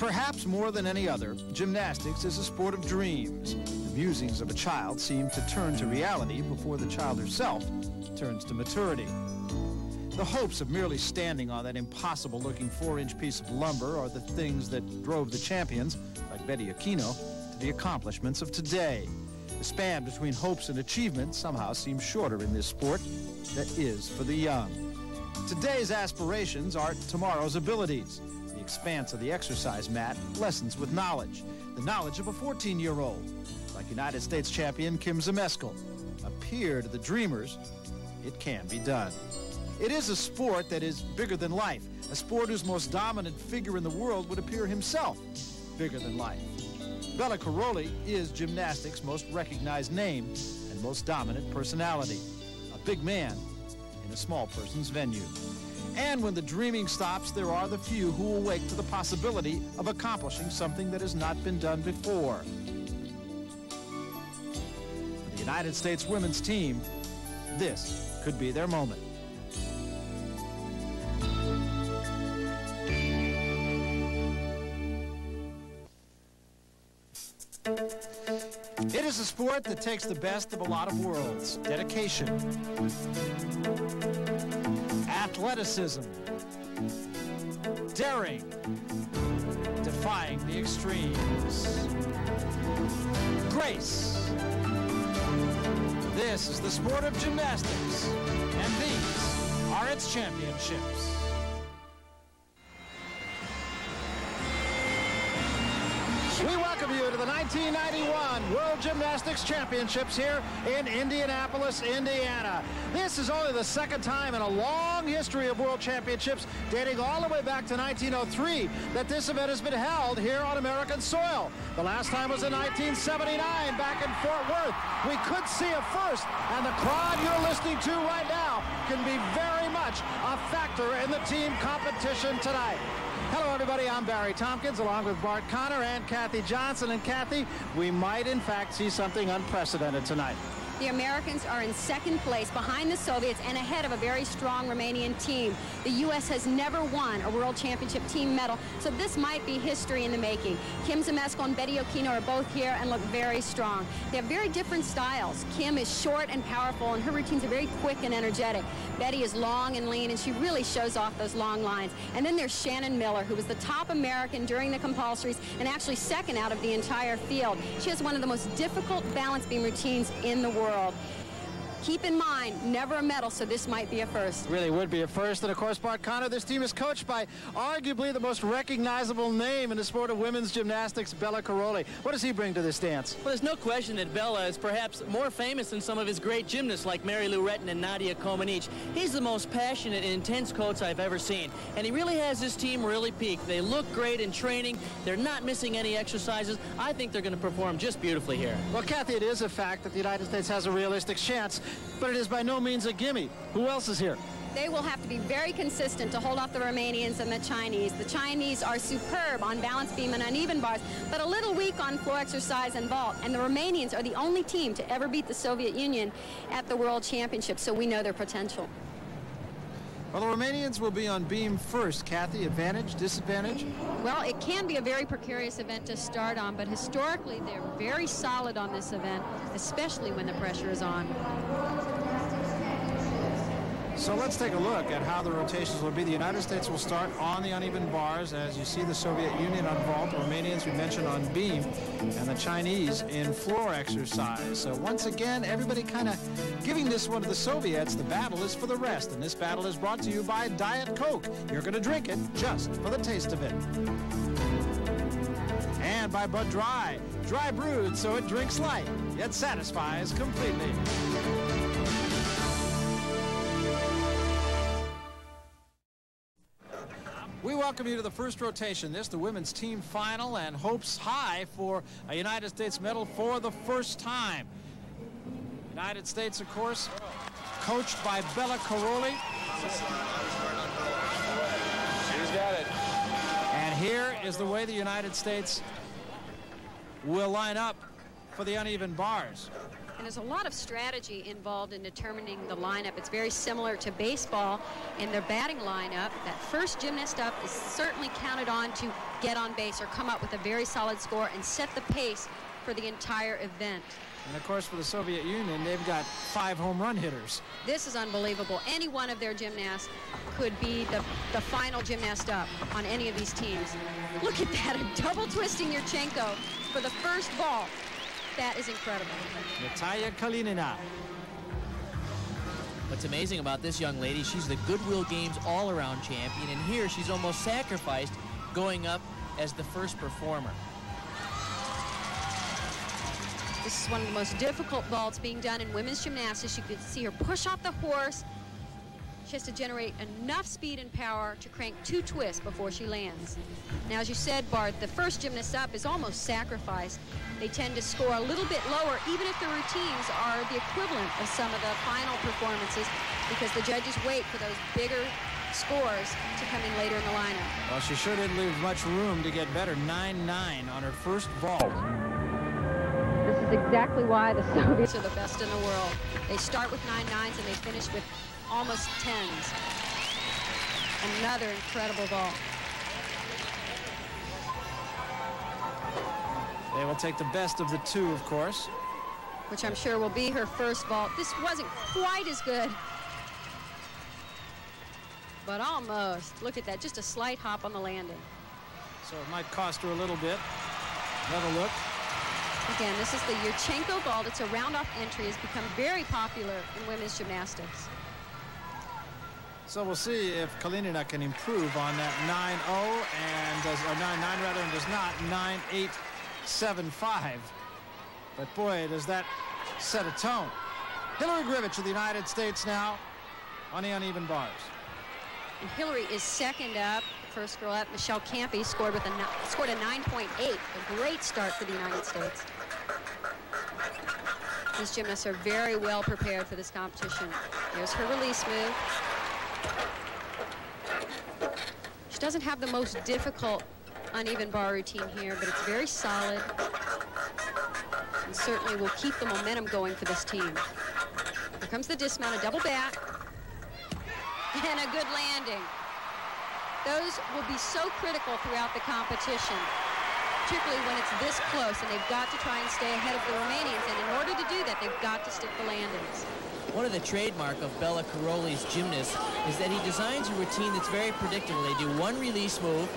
Perhaps more than any other, gymnastics is a sport of dreams. The musings of a child seem to turn to reality before the child herself turns to maturity. The hopes of merely standing on that impossible-looking 4-inch piece of lumber are the things that drove the champions, like Betty Aquino, to the accomplishments of today. The span between hopes and achievement somehow seems shorter in this sport that is for the young. Today's aspirations are tomorrow's abilities. The expanse of the exercise mat lessens with knowledge, the knowledge of a 14-year-old, like United States champion Kim Zmeskal. Appear to the dreamers, it can be done. It is a sport that is bigger than life, a sport whose most dominant figure in the world would appear himself bigger than life. Bela Karolyi is gymnastics' most recognized name and most dominant personality, a big man in a small person's venue. And when the dreaming stops, there are the few who awake to the possibility of accomplishing something that has not been done before. For the United States women's team, this could be their moment. It is a sport that takes the best of a lot of worlds. Dedication, athleticism, daring, defying the extremes, grace. This is the sport of gymnastics, and these are its championships. We welcome you to the 1991 World Gymnastics Championships here in Indianapolis, Indiana. This is only the second time in a long history of World Championships, dating all the way back to 1903, that this event has been held here on American soil. The last time was in 1979 back in Fort Worth. We could see a first, and the crowd you're listening to right now can be very much a factor in the team competition tonight. Hello, everybody. I'm Barry Tompkins, along with Bart Connor and Kathy Johnson. And Kathy, we might, in fact, see something unprecedented tonight. The Americans are in second place behind the Soviets and ahead of a very strong Romanian team. The U.S. has never won a World Championship team medal, so this might be history in the making. Kim Zmeskal and Betty Aquino are both here and look very strong. They have very different styles. Kim is short and powerful, and her routines are very quick and energetic. Betty is long and lean, and she really shows off those long lines. And then there's Shannon Miller, who was the top American during the compulsories and actually second out of the entire field. She has one of the most difficult balance beam routines in the world. Keep in mind, never a medal, so this might be a first. Really would be a first. And of course, Bart Connor, this team is coached by arguably the most recognizable name in the sport of women's gymnastics, Bela Karolyi. What does he bring to this dance? Well, there's no question that Bela is perhaps more famous than some of his great gymnasts like Mary Lou Retton and Nadia Comaneci. He's the most passionate and intense coach I've ever seen. And he really has his team really peaked. They look great in training. They're not missing any exercises. I think they're going to perform just beautifully here. Well, Kathy, it is a fact that the United States has a realistic chance, but it is by no means a gimme. Who else is here? They will have to be very consistent to hold off the Romanians and the Chinese. The Chinese are superb on balance beam and uneven bars, but a little weak on floor exercise and vault. And the Romanians are the only team to ever beat the Soviet Union at the World Championship, so we know their potential. Well, the Romanians will be on beam first. Kathy, advantage, disadvantage? Well, it can be a very precarious event to start on, but historically they're very solid on this event, especially when the pressure is on. So let's take a look at how the rotations will be. The United States will start on the uneven bars, as you see the Soviet Union on vault, the Romanians we mentioned on beam, and the Chinese in floor exercise. So once again, everybody kind of giving this one to the Soviets. The battle is for the rest, and this battle is brought to you by Diet Coke. You're going to drink it just for the taste of it. And by Bud Dry. Dry brewed so it drinks light, yet satisfies completely. We welcome you to the first rotation. This, the women's team final, and hopes high for a United States medal for the first time. United States, of course, coached by Bela Karolyi. She's got it. And here is the way the United States will line up for the uneven bars. And there's a lot of strategy involved in determining the lineup. It's very similar to baseball in their batting lineup. That first gymnast up is certainly counted on to get on base or come up with a very solid score and set the pace for the entire event. And of course, for the Soviet Union, they've got 5 home run hitters. This is unbelievable. Any one of their gymnasts could be the final gymnast up on any of these teams. Look at that, a double twisting Yurchenko for the first vault. That is incredible. Natalia Kalinina. What's amazing about this young lady, she's the Goodwill Games all-around champion, and here she's almost sacrificed going up as the first performer. This is one of the most difficult vaults being done in women's gymnastics. You can see her push off the horse. She has to generate enough speed and power to crank 2 twists before she lands. Now, as you said, Bart, the first gymnast up is almost sacrificed. They tend to score a little bit lower, even if the routines are the equivalent of some of the final performances, because the judges wait for those bigger scores to come in later in the lineup. Well, she sure didn't leave much room to get better. 9-9 on her first vault. This is exactly why the Soviets are the best in the world. They start with 9-9s and they finish with almost 10s. Another incredible vault. They will take the best of the 2, of course. Which I'm sure will be her first vault. This wasn't quite as good, but almost. Look at that, just a slight hop on the landing. So it might cost her a little bit. Another look. Again, this is the Yurchenko vault. It's a round-off entry. It's become very popular in women's gymnastics. So we'll see if Kalinina can improve on that 9-0 and does, or 9-9 rather, and does not 9-8-7-5. But boy, does that set a tone. Hillary Grivich of the United States now on the uneven bars. And Hillary is second up. First girl up, Michelle Campy, scored a 9.8. A great start for the United States. These gymnasts are very well prepared for this competition. There's her release move. She doesn't have the most difficult uneven bar routine here, but it's very solid and certainly will keep the momentum going for this team. Here comes the dismount, a double back, and a good landing. Those will be so critical throughout the competition, particularly when it's this close, and they've got to try and stay ahead of the Romanians, and in order to do that, they've got to stick the landings. One of the trademark of Bela Karolyi's gymnasts is that he designs a routine that's very predictable. They do one release move,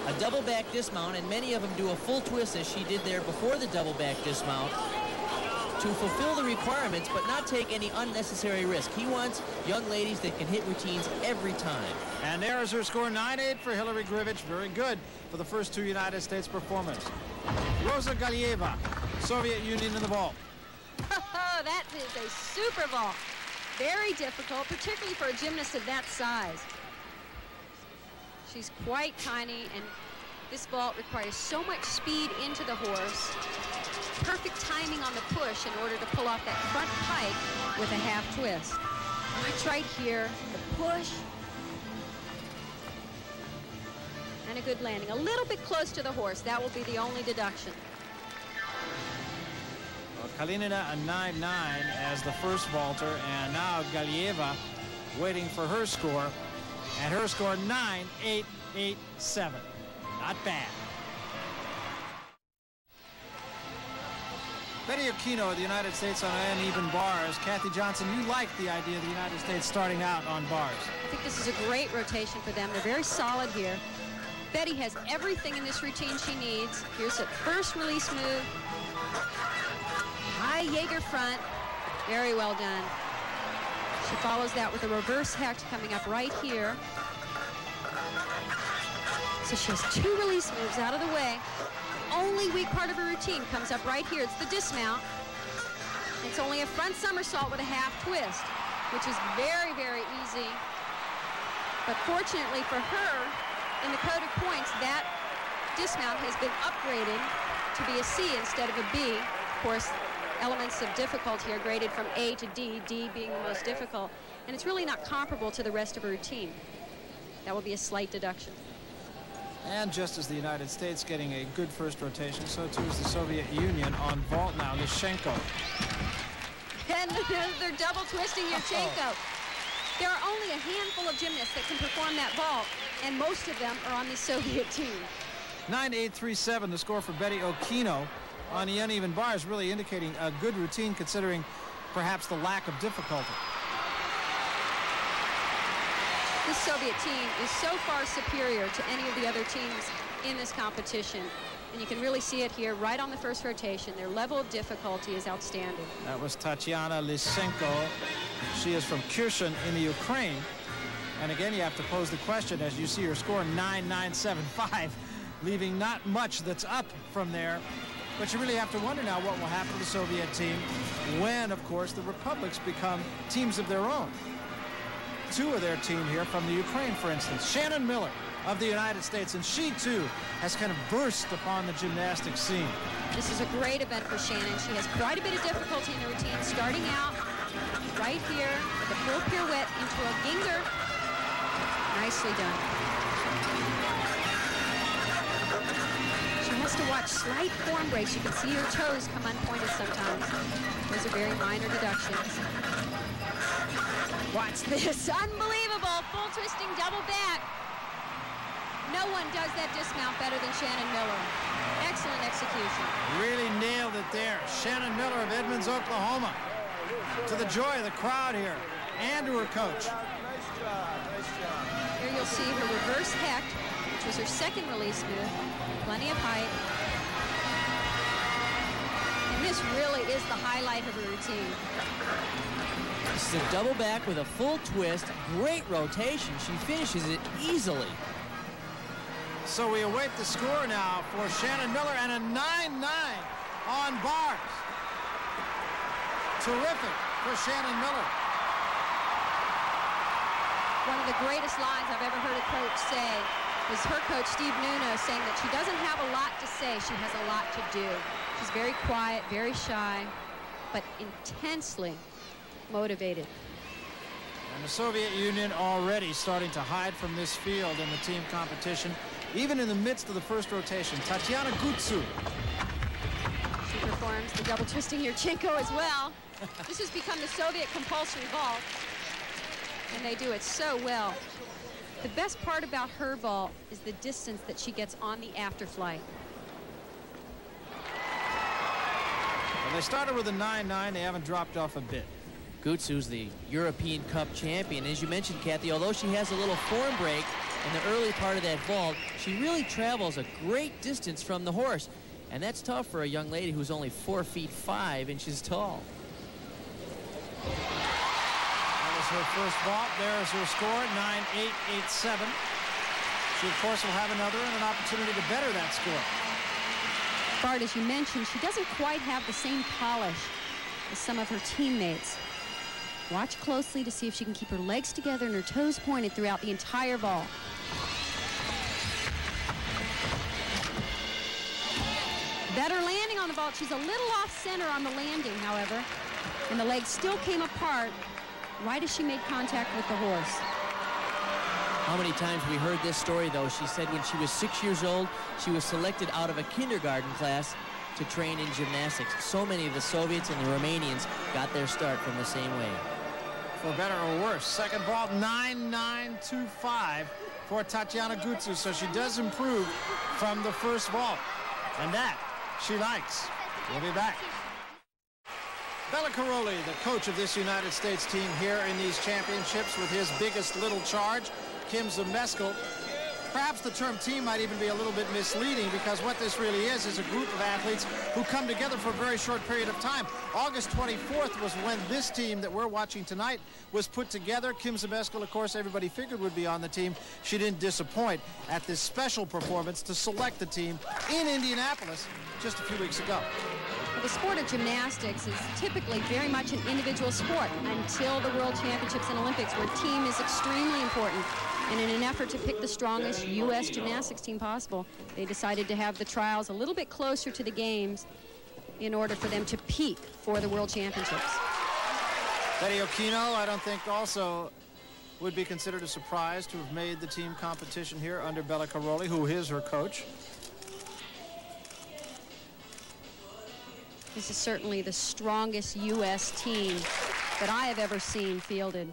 a double back dismount, and many of them do a full twist, as she did there before the double back dismount, to fulfill the requirements but not take any unnecessary risk. He wants young ladies that can hit routines every time. And there is her score, 9-8 for Hillary Grivich. Very good for the first 2 United States performers. Rosa Galieva, Soviet Union in the vault. Oh, that is a super vault. Very difficult, particularly for a gymnast of that size. She's quite tiny, and this vault requires so much speed into the horse. Perfect timing on the push in order to pull off that front pike with a half twist. Watch right here, the push. And a good landing. A little bit close to the horse. That will be the only deduction. Well, Kalinina a 9-9 as the first vaulter, and now Galieva waiting for her score. And her score 9-8-8-7. Not bad. Betty Aquino of the United States on uneven bars. Kathy Johnson, you like the idea of the United States starting out on bars. I think this is a great rotation for them. They're very solid here. Betty has everything in this routine she needs. Here's a first release move. High Jaeger front. Very well done. She follows that with a reverse hex coming up right here. So she has 2 release moves out of the way. Only weak part of her routine comes up right here. It's the dismount. It's only a front somersault with a half twist, which is very, very easy. But fortunately for her, in the code of points, that dismount has been upgraded to be a C instead of a B. Of course, elements of difficulty are graded from A to D, D being the most difficult. And it's really not comparable to the rest of her routine. That will be a slight deduction. And just as the United States getting a good first rotation, so too is the Soviet Union on vault now. Lyshenko. then they're double twisting Yurchenko. There are only a handful of gymnasts that can perform that vault, and most of them are on the Soviet team. 9.837, the score for Betty Okino on the uneven bars, really indicating a good routine considering perhaps the lack of difficulty. This Soviet team is so far superior to any of the other teams in this competition. And you can really see it here right on the first rotation. Their level of difficulty is outstanding. That was Tatiana Lysenko. She is from Kherson in the Ukraine. And again, you have to pose the question as you see her score 9.975, leaving not much that's up from there. But you really have to wonder now what will happen to the Soviet team when, of course, the republics become teams of their own. Two of their team here from the Ukraine, for instance. Shannon Miller of the United States, and she too has kind of burst upon the gymnastics scene. This is a great event for Shannon. She has quite a bit of difficulty in the routine, starting out right here with a full pirouette into a ginger. Nicely done. She has to watch slight form breaks. You can see her toes come unpointed sometimes. Those are very minor deductions. Watch this. Unbelievable. Full twisting double back. No one does that dismount better than Shannon Miller. Excellent execution. Really nailed it there. Shannon Miller of Edmonds, Oklahoma. To the joy of the crowd here and to her coach. Here you'll see her reverse hecht, which was her second release move. Plenty of height. And this really is the highlight of her routine. This is a double back with a full twist. Great rotation. She finishes it easily. So we await the score now for Shannon Miller, and a 9.9 on bars. Terrific for Shannon Miller. One of the greatest lines I've ever heard a coach say was her coach, Steve Nuno, saying that she doesn't have a lot to say, she has a lot to do. She's very quiet, very shy, but intensely motivated. And the Soviet Union already starting to hide from this field in the team competition, even in the midst of the first rotation. Tatiana Gutsu. She performs the double twisting Yurchenko as well. This has become the Soviet compulsory vault, and they do it so well. The best part about her vault is the distance that she gets on the afterflight. Well, they started with a 9.9. They haven't dropped off a bit. Gutsu's the European Cup champion. As you mentioned, Kathy, although she has a little form break in the early part of that vault, she really travels a great distance from the horse. And that's tough for a young lady who's only 4 feet 5 inches tall. That was her first vault. There is her score, 9.887. She, of course, will have another and an opportunity to better that score. Bart, as you mentioned, she doesn't quite have the same polish as some of her teammates. Watch closely to see if she can keep her legs together and her toes pointed throughout the entire vault. Better landing on the vault. She's a little off center on the landing, however, and the legs still came apart right as she made contact with the horse. How many times we heard this story, though? She said when she was 6 years old, she was selected out of a kindergarten class to train in gymnastics. So many of the Soviets and the Romanians got their start from the same way. For better or worse, second vault, 9.925 for Tatiana Gutsu. So she does improve from the first vault, and that she likes. We'll be back. Bela Karolyi, the coach of this United States team here in these championships with his biggest little charge, Kim Zmeskal. Perhaps the term team might even be a little bit misleading, because what this really is a group of athletes who come together for a very short period of time. August 24th was when this team that we're watching tonight was put together. Kim Zmeskal, of course, everybody figured would be on the team. She didn't disappoint at this special performance to select the team in Indianapolis just a few weeks ago. Well, the sport of gymnastics is typically very much an individual sport until the World Championships and Olympics, where team is extremely important. And in an effort to pick the strongest U.S. gymnastics team possible, they decided to have the trials a little bit closer to the games in order for them to peak for the World Championships. Betty Okino, I don't think also would be considered a surprise to have made the team competition here under Bela Karolyi, who is her coach. This is certainly the strongest U.S. team that I have ever seen fielded.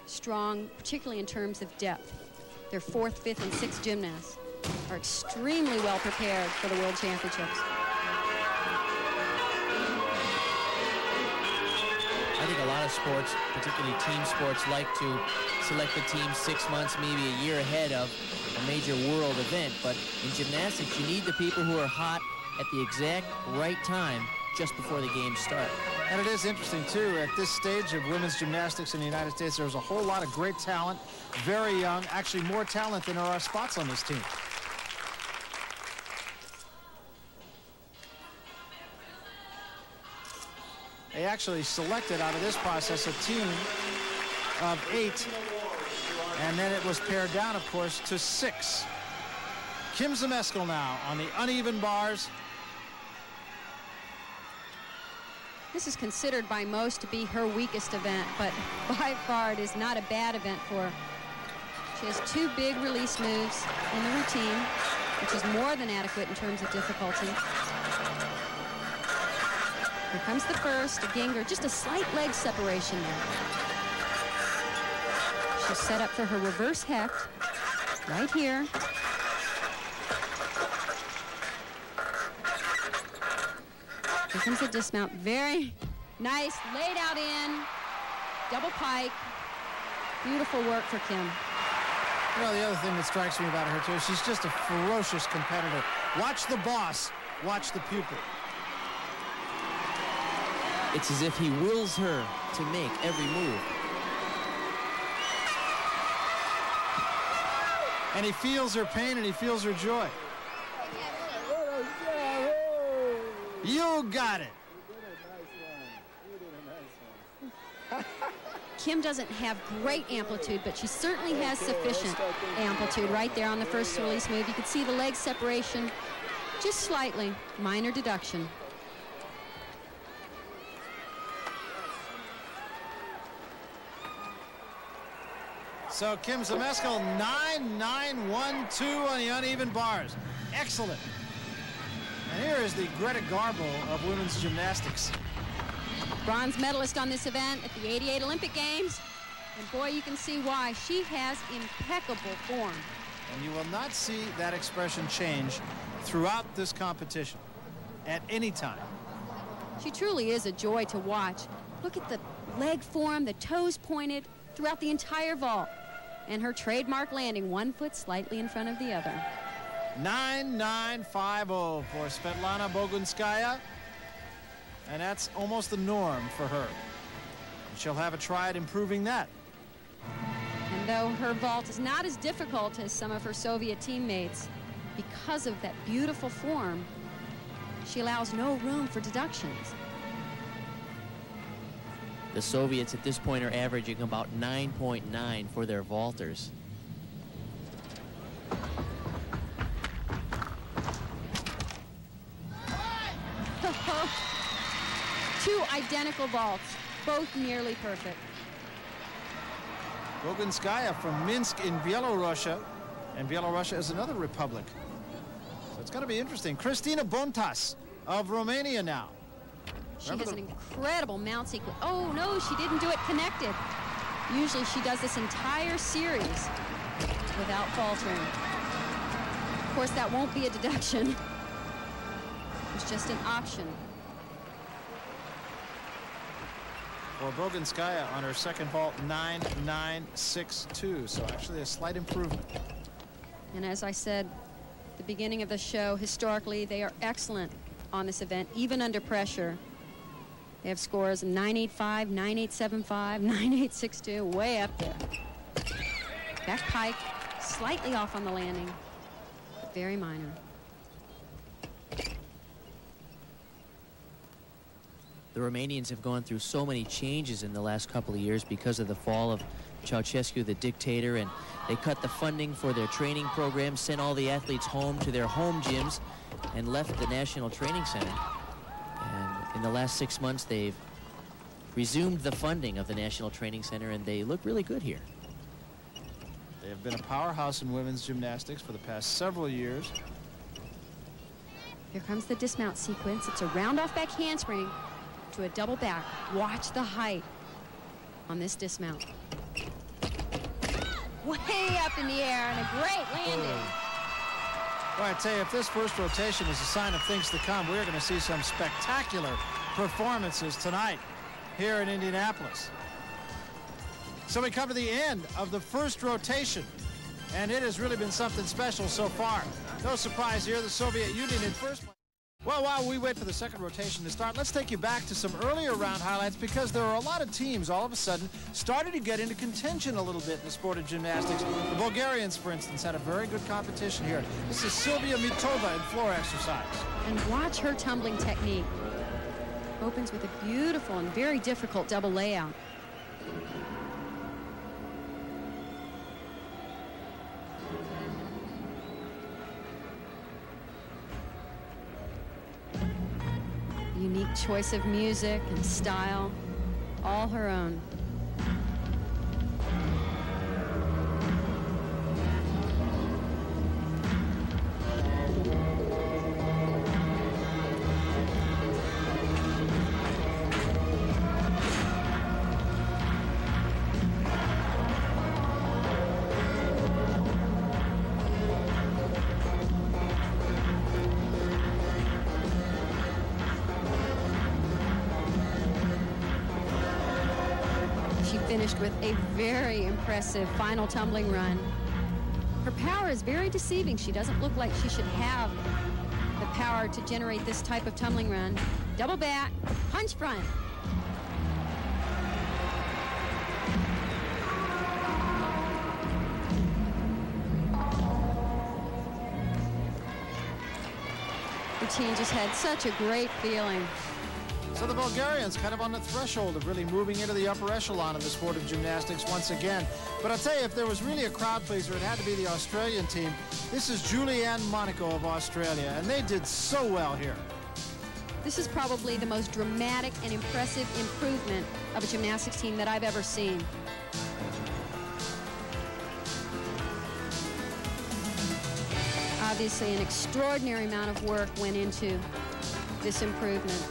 Strong, particularly in terms of depth. Their 4th, 5th, and 6th gymnasts are extremely well prepared for the World Championships. I think a lot of sports, particularly team sports, like to select the team 6 months, maybe a year ahead of a major world event. But in gymnastics, you need the people who are hot at the exact right time just before the games start. And it is interesting, too, at this stage of women's gymnastics in the United States, there's a whole lot of great talent, very young, actually more talent than there are spots on this team. They actually selected out of this process a team of 8, and then it was pared down, of course, to 6. Kim Zmeskal now on the uneven bars. This is considered by most to be her weakest event, but by far it is not a bad event for her. She has 2 big release moves in the routine, which is more than adequate in terms of difficulty. Here comes the first, a Ginger, just a slight leg separation there. She'll set up for her reverse hecht right here. Here comes the dismount, very nice, laid out in, double pike. Beautiful work for Kim. Well, the other thing that strikes me about her, too, she's just a ferocious competitor. Watch the boss, watch the pupil. It's as if he wills her to make every move. And he feels her pain and he feels her joy. You got it. Kim doesn't have great amplitude, but she certainly has sufficient amplitude right there on the first release move. You can see the leg separation just slightly, minor deduction. So Kim Zmeskal 9-9-1-2 on the uneven bars. Excellent. And here is the Greta Garbo of women's gymnastics. Bronze medalist on this event at the '88 Olympic Games. And boy, you can see why. She has impeccable form. And you will not see that expression change throughout this competition at any time. She truly is a joy to watch. Look at the leg form, the toes pointed throughout the entire vault. And her trademark landing, 1 foot slightly in front of the other. 9-9-5-0 for Svetlana Bogunskaya. And that's almost the norm for her. And she'll have a try at improving that. And though her vault is not as difficult as some of her Soviet teammates, because of that beautiful form, she allows no room for deductions. The Soviets at this point are averaging about 9.9 for their vaulters. Two identical vaults, both nearly perfect. Bogunskaya from Minsk in Byelorussia, and Byelorussia is another republic. So it's going to be interesting. Cristina Bontas of Romania now. She has an incredible mount sequence. Oh, no, she didn't do it connected. Usually she does this entire series without faltering. Of course, that won't be a deduction. It's just an option. For Bogunskaya on her second vault, 9-9-6-2. So actually a slight improvement. And as I said at the beginning of the show, historically, they are excellent on this event, even under pressure. They have scores 985, 9875, 9862, way up there. Back pike, slightly off on the landing, but very minor. The Romanians have gone through so many changes in the last couple of years because of the fall of Ceausescu, the dictator, and they cut the funding for their training programs, sent all the athletes home to their home gyms, and left the National Training Center. And in the last 6 months, they've resumed the funding of the National Training Center, and they look really good here. They have been a powerhouse in women's gymnastics for the past several years. Here comes the dismount sequence. It's a round off back handspring to a double back. Watch the height on this dismount. Way up in the air and a great landing. Well, I tell you, if this first rotation is a sign of things to come, we're going to see some spectacular performances tonight here in Indianapolis. So we come to the end of the first rotation, and it has really been something special so far. No surprise here, the Soviet Union in first place. Well, while we wait for the second rotation to start, let's take you back to some earlier round highlights, because there are a lot of teams all of a sudden starting to get into contention a little bit in the sport of gymnastics. The Bulgarians, for instance, had a very good competition here. This is Silvia Mitova in floor exercise. And watch her tumbling technique. Opens with a beautiful and very difficult double layout. Unique choice of music and style, all her own. Finished with a very impressive final tumbling run. Her power is very deceiving. She doesn't look like she should have the power to generate this type of tumbling run. Double back, punch front. Routine just had such a great feeling. So the Bulgarians kind of on the threshold of really moving into the upper echelon of the sport of gymnastics once again. But I'll tell you, if there was really a crowd pleaser, it had to be the Australian team. This is Julianne Monaco of Australia, and they did so well here. This is probably the most dramatic and impressive improvement of a gymnastics team that I've ever seen. Obviously, an extraordinary amount of work went into this improvement.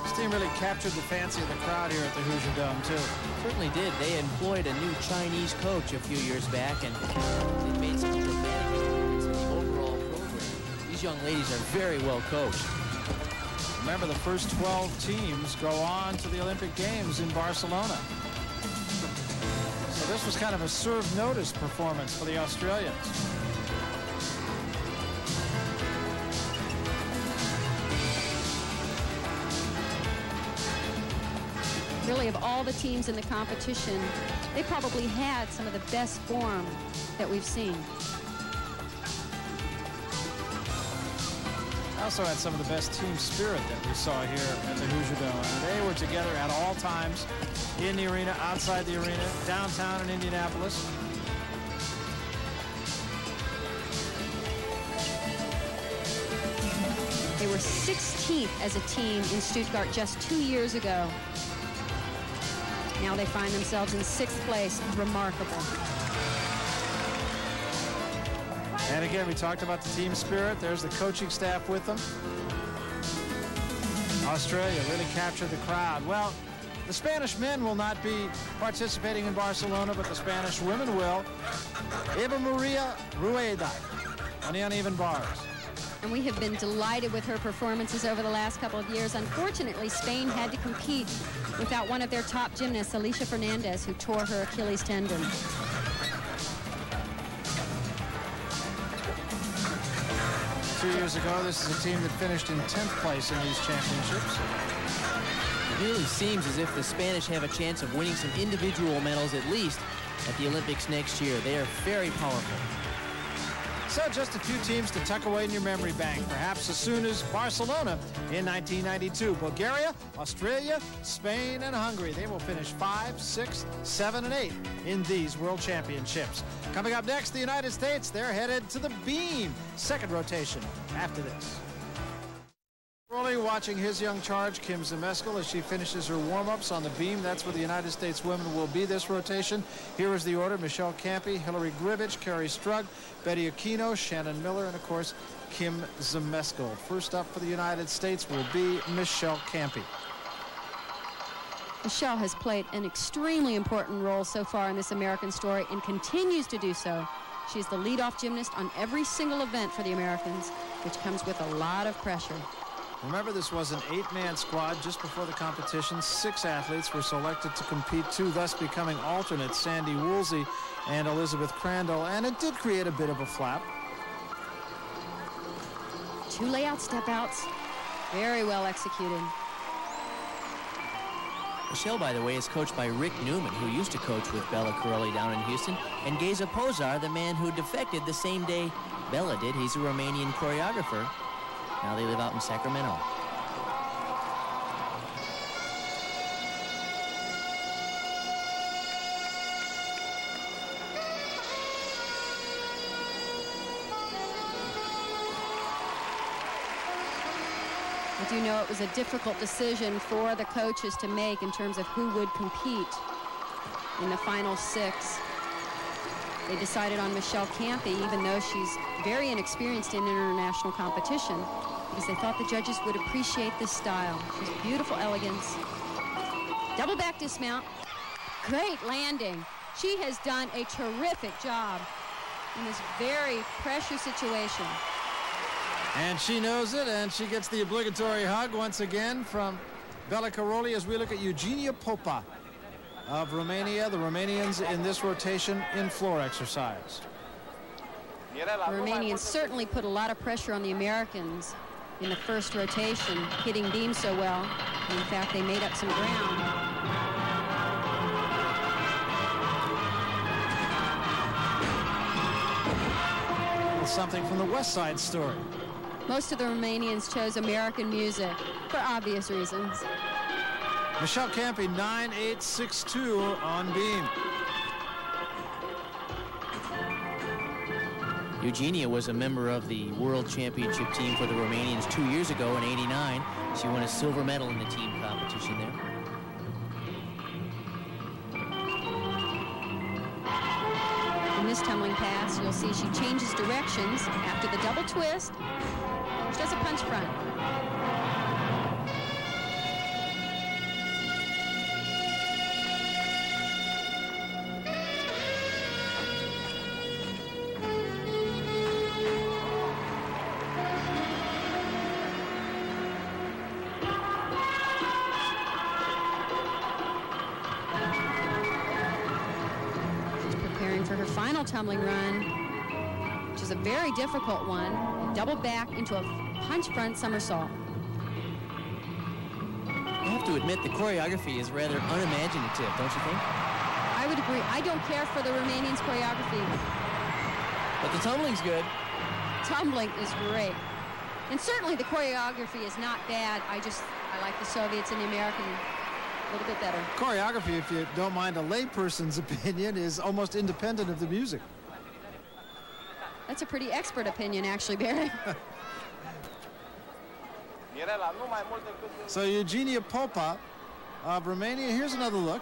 This team really captured the fancy of the crowd here at the Hoosier Dome, too. Certainly did. They employed a new Chinese coach a few years back, and they made some dramatic improvements in the overall program. These young ladies are very well coached. Remember, the first 12 teams go on to the Olympic Games in Barcelona. So this was kind of a serve notice performance for the Australians. Really, of all the teams in the competition, they probably had some of the best form that we've seen. Also had some of the best team spirit that we saw here at the Hoosier Dome. They were together at all times, in the arena, outside the arena, downtown in Indianapolis. They were 16th as a team in Stuttgart just 2 years ago. Now they find themselves in 6th place. Remarkable. And again, we talked about the team spirit. There's the coaching staff with them. Australia really captured the crowd. Well, the Spanish men will not be participating in Barcelona, but the Spanish women will. Eva Maria Rueda on the uneven bars. And we have been delighted with her performances over the last couple of years. Unfortunately, Spain had to compete without one of their top gymnasts, Alicia Fernandez, who tore her Achilles tendon. Two years ago, this is a team that finished in 10th place in these championships. It really seems as if the Spanish have a chance of winning some individual medals at least at the Olympics next year. They are very powerful. So just a few teams to tuck away in your memory bank, perhaps as soon as Barcelona in 1992. Bulgaria, Australia, Spain, and Hungary. They will finish 5, 6, 7, and 8 in these World Championships. Coming up next, the United States. They're headed to the beam. Second rotation after this. Early watching his young charge, Kim Zemeskel, as she finishes her warm-ups on the beam. That's where the United States women will be this rotation. Here is the order: Michelle Campy, Hillary Grivich, Carrie Strug, Betty Aquino, Shannon Miller, and, of course, Kim Zmeskal. First up for the United States will be Michelle Campy. Michelle has played an extremely important role so far in this American story and continues to do so. She's the leadoff gymnast on every single event for the Americans, which comes with a lot of pressure. Remember, this was an 8-man squad just before the competition. 6 athletes were selected to compete, 2 thus becoming alternates, Sandy Woolsey and Elizabeth Crandall, and it did create a bit of a flap. 2 layout step outs, very well executed. Michelle, by the way, is coached by Rick Newman, who used to coach with Bella Caroli down in Houston, and Geza Pozar, the man who defected the same day Bella did. He's a Romanian choreographer. Now they live out in Sacramento. I do know it was a difficult decision for the coaches to make in terms of who would compete in the final 6. They decided on Michelle Campy, even though she's very inexperienced in international competition, because they thought the judges would appreciate this style. She's beautiful elegance. Double back dismount. Great landing. She has done a terrific job in this very pressure situation. And she knows it, and she gets the obligatory hug once again from Bella Caroli as we look at Eugenia Popa of Romania. The Romanians in this rotation in floor exercise. The Romanians certainly put a lot of pressure on the Americans in the first rotation, hitting beam so well. And in fact, they made up some ground. Well, something from the West Side Story. Most of the Romanians chose American music for obvious reasons. Michelle Campy, 9.862 on beam. Eugenia was a member of the World Championship team for the Romanians 2 years ago in '89. She won a silver medal in the team competition there. In this tumbling pass, you'll see she changes directions after the double twist. She does a punch front. For her final tumbling run, which is a very difficult one, double back into a punch front somersault. I have to admit, the choreography is rather unimaginative, don't you think? I would agree. I don't care for the Romanians' choreography. But the tumbling's good. Tumbling is great. And certainly the choreography is not bad. I like the Soviets and the American a little bit better. Choreography, if you don't mind a layperson's opinion, is almost independent of the music. That's a pretty expert opinion, actually, Barry. So Eugenia Popa of Romania. Here's another look.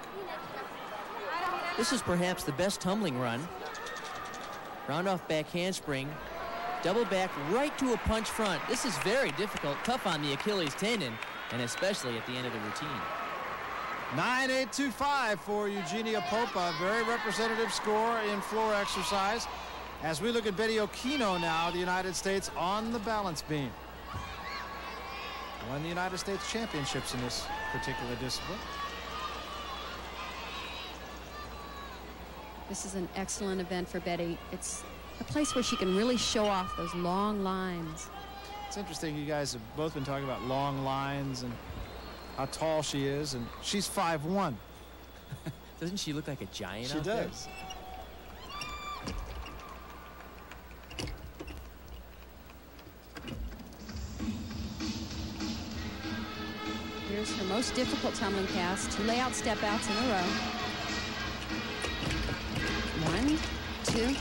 This is perhaps the best tumbling run. Round off back handspring. Double back right to a punch front. This is very difficult, tough on the Achilles tendon, and especially at the end of the routine. 9.825 for Eugenia Popa. Very representative score in floor exercise. As we look at Betty Okino now, the United States on the balance beam. Won the United States Championships in this particular discipline. This is an excellent event for Betty. It's a place where she can really show off those long lines. It's interesting, you guys have both been talking about long lines and how tall she is, and she's 5'1". Doesn't she look like a giant out there? She does. Here's her most difficult tumbling pass. 2 layout step outs in a row. 1, 2.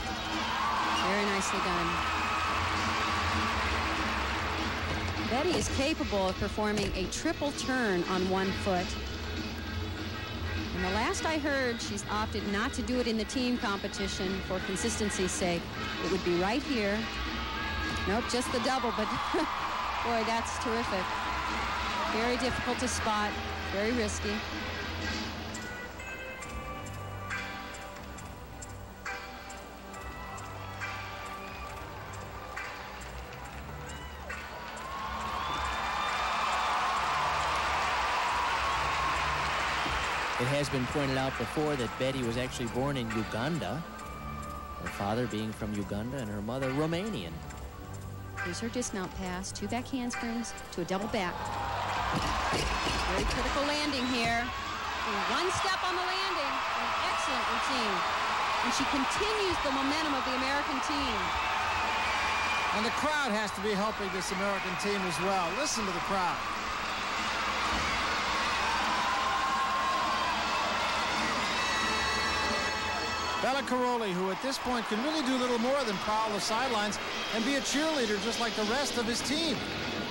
Very nicely done. Betty is capable of performing a triple turn on one foot. And the last I heard, she's opted not to do it in the team competition for consistency's sake. It would be right here Nope, just the double, but boy, that's terrific. Very difficult to spot, very risky. It has been pointed out before that Betty was actually born in Uganda, her father being from Uganda and her mother Romanian. Here's her dismount pass, 2 back handsprings to a double back. Very critical landing here. And 1 step on the landing, an excellent routine. And she continues the momentum of the American team. And the crowd has to be helping this American team as well. Listen to the crowd. Bella Caroli, who at this point can really do little more than prowl the sidelines and be a cheerleader just like the rest of his team.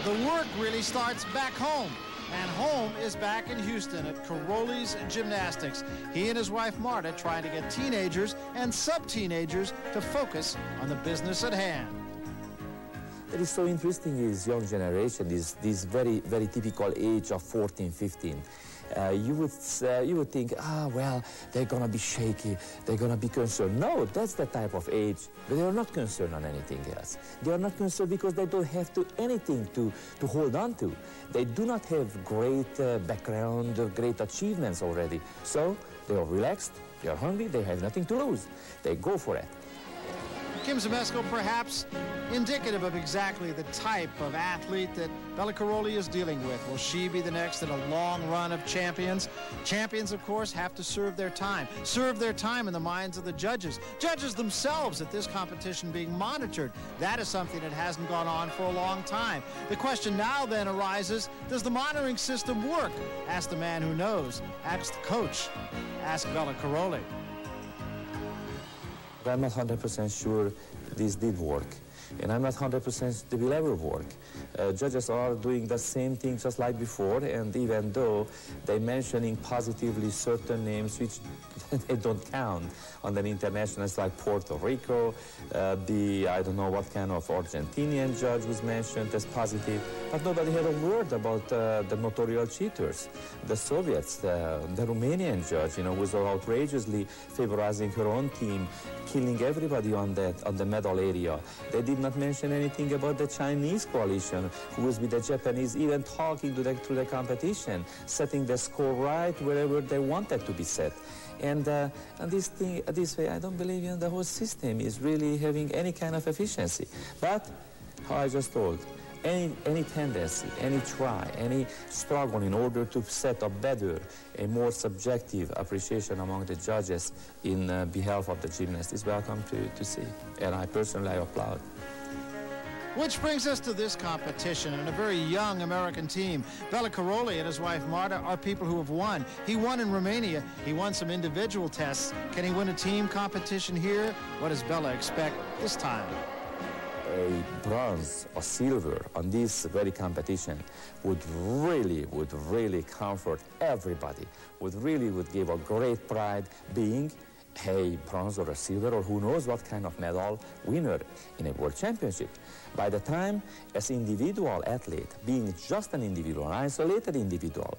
The work really starts back home. And home is back in Houston at Caroli's Gymnastics. He and his wife Marta trying to get teenagers and sub-teenagers to focus on the business at hand. What is so interesting is young generation, this very, very typical age of 14, 15. You would think, well, they're going to be shaky, they're going to be concerned. No, that's the type of age. But they are not concerned on anything else. They are not concerned because they don't have anything to hold on to. They do not have great background, great achievements already. So they are relaxed, they are hungry, they have nothing to lose. They go for it. Kim Zmeskal perhaps indicative of exactly the type of athlete that Bella Caroli is dealing with. Will she be the next in a long run of champions? Champions, of course, have to serve their time in the minds of the judges. Judges themselves at this competition being monitored. That is something that hasn't gone on for a long time. The question now then arises, does the monitoring system work? Ask the man who knows. Ask the coach. Ask Bella Caroli. I'm not 100% sure this did work, and I'm not 100% they will ever work. Judges are doing the same thing just like before, and even though they're mentioning positively certain names which they don't count on the internationals like Puerto Rico, I don't know what kind of Argentinian judge was mentioned as positive, but nobody had a word about the notorious cheaters, the Soviets, the Romanian judge, you know, was outrageously favorizing her own team, killing everybody on the medal area. They did not mention anything about the Chinese coalition, who was with the Japanese, even talking to the competition, setting the score right wherever they wanted to be set. And this way, I don't believe the whole system is really having any kind of efficiency. But, how I just told, any tendency, any try, any struggle in order to set a better, a more subjective appreciation among the judges in behalf of the gymnast is welcome to see. And I personally applaud. Which brings us to this competition and a very young American team. Bella Caroli and his wife Marta are people who have won. He won in Romania. He won some individual tests. Can he win a team competition here? What does Bella expect this time? A bronze or silver on this very competition would really comfort everybody, would give a great pride being a bronze or a silver or who knows what kind of medal winner in a world championship. By the time as individual athlete, being just an individual, an isolated individual,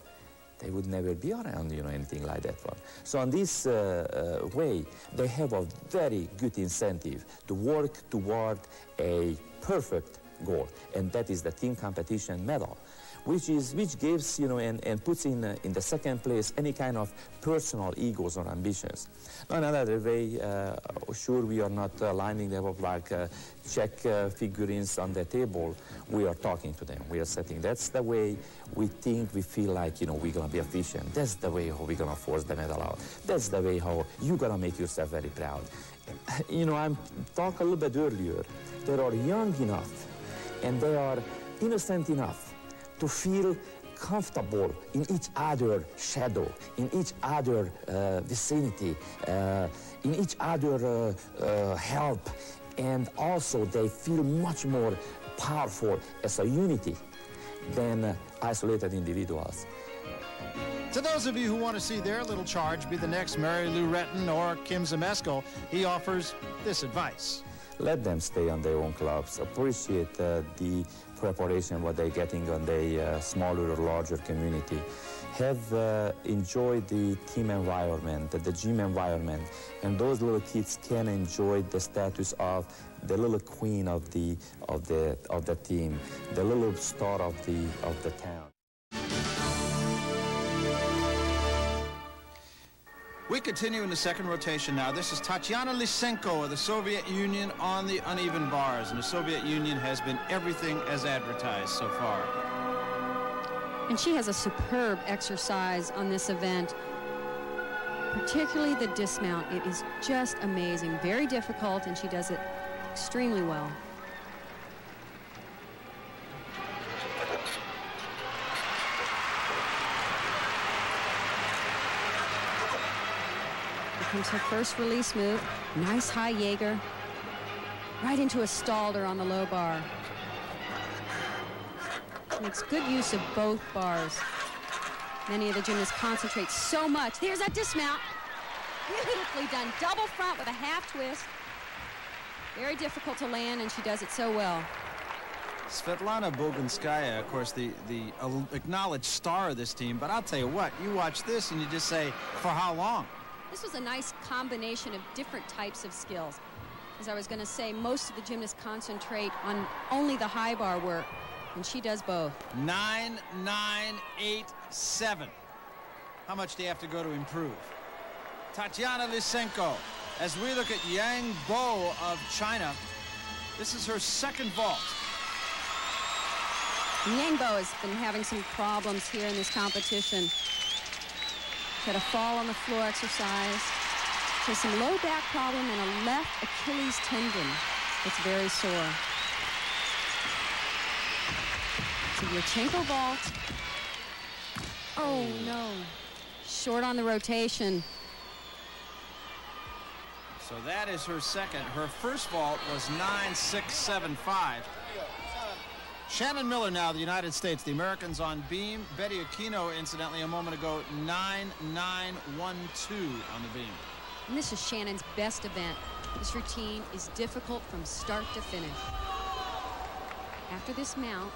they would never be around, you know, anything like that one. So on this way, they have a very good incentive to work toward a perfect goal, and that is the team competition medal, which gives, you know, and puts in the second place any kind of personal egos or ambitions. Now, another way, sure, we are not lining them up like check figurines on the table. We are talking to them. We are setting. That's the way we think, we feel like, you know, we're going to be efficient. That's the way how we're going to force the medal out. That's the way how you're going to make yourself very proud. You know, I talked a little bit earlier. They are young enough and they are innocent enough to feel comfortable in each other shadow, in each other vicinity, in each other help, and also they feel much more powerful as a unity than isolated individuals. To those of you who want to see their little charge be the next Mary Lou Retton or Kim Zmeskal, he offers this advice. let them stay on their own clubs, appreciate the preparation, what they're getting on the smaller or larger community. Have enjoyed the team environment, the gym environment, and those little kids can enjoy the status of the little queen of the team, the little star of the town. We continue in the second rotation now. This is Tatiana Lysenko of the Soviet Union on the uneven bars, and the Soviet Union has been everything as advertised so far. And she has a superb exercise on this event, particularly the dismount. It is just amazing, very difficult, and she does it extremely well. Here comes her first release move. Nice high Jaeger. Right into a Stalder on the low bar. Makes good use of both bars. Many of the gymnasts concentrate so much. There's that dismount. Beautifully done. Double front with a half twist. Very difficult to land, and she does it so well. Svetlana Bogunskaya, of course, the acknowledged star of this team. But I'll tell you what, you watch this and you just say, for how long? This was a nice combination of different types of skills. As I was going to say, most of the gymnasts concentrate on only the high bar work, and she does both. 9, 9, 8, 7. How much do you have to go to improve? Tatiana Lysenko, as we look at Yang Bo of China, this is her second vault. Yang Bo has been having some problems here in this competition. She had a fall on the floor exercise. She has some low back problem and a left Achilles tendon. It's very sore. So Yurchenko vault. Oh no, short on the rotation. So that is her second. Her first vault was 9, 6, 7, 5. Shannon Miller now, the United States. The Americans on beam. Betty Aquino, incidentally, a moment ago, 9, 9, 1, 2 on the beam. And this is Shannon's best event. This routine is difficult from start to finish. After this mount,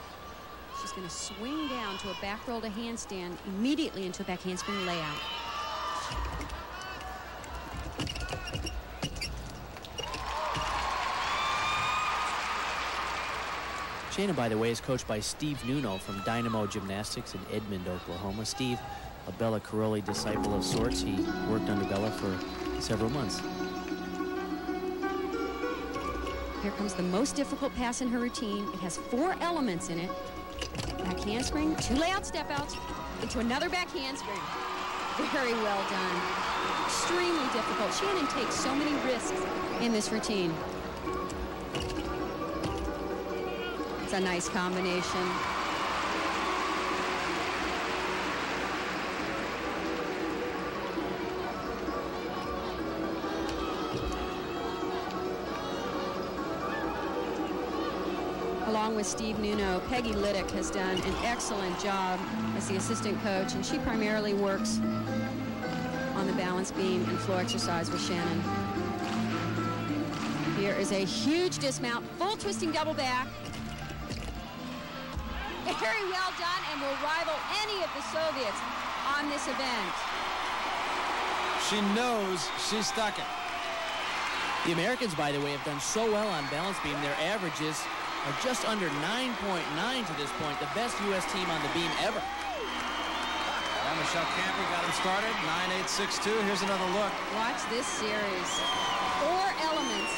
she's going to swing down to a back roll to handstand, immediately into a back handspring layout. Shannon, by the way, is coached by Steve Nuno from Dynamo Gymnastics in Edmond, Oklahoma. Steve, a Bella Caroli disciple of sorts. He worked under Bella for several months. Here comes the most difficult pass in her routine. It has 4 elements in it. Back handspring, 2 layout step outs, into another back handspring. Very well done. Extremely difficult. Shannon takes so many risks in this routine. It's a nice combination. Along with Steve Nuno, Peggy Liddick has done an excellent job as the assistant coach, and she primarily works on the balance beam and floor exercise with Shannon. Here is a huge dismount, full twisting double back. Very well done, and will rival any of the Soviets on this event. She knows she stuck it. The Americans, by the way, have done so well on balance beam. Their averages are just under 9.9 to this point, the best U.S. team on the beam ever. Well, Michelle Camper got him started, 9-8-6-2. Here's another look. Watch this series. 4 elements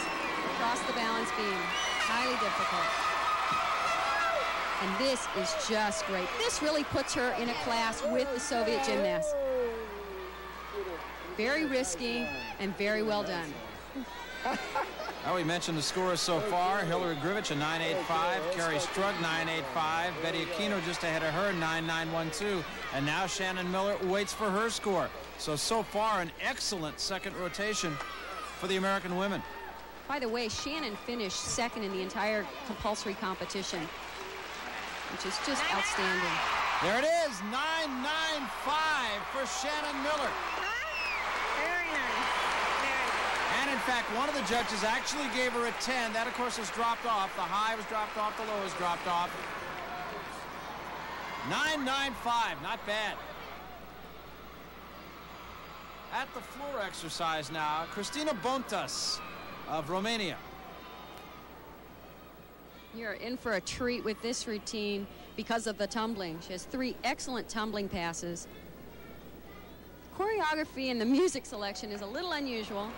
across the balance beam. Highly difficult. And this is just great. This really puts her in a class with the Soviet gymnasts. Very risky and very well done. Well, we mentioned the scores so far. Hillary Grivich, a 9.85. Carrie Strug, 9.85. Betty Aquino just ahead of her, 9.912. And now Shannon Miller waits for her score. So far, an excellent second rotation for the American women. By the way, Shannon finished second in the entire compulsory competition, which is just outstanding. There it is, 9.95 for Shannon Miller. Very nice. And in fact, one of the judges actually gave her a 10. That, of course, was dropped off. The high was dropped off. The low was dropped off. 9.95. Not bad. At the floor exercise now, Cristina Bontas of Romania. You're in for a treat with this routine because of the tumbling. She has 3 excellent tumbling passes. Choreography and the music selection is a little unusual.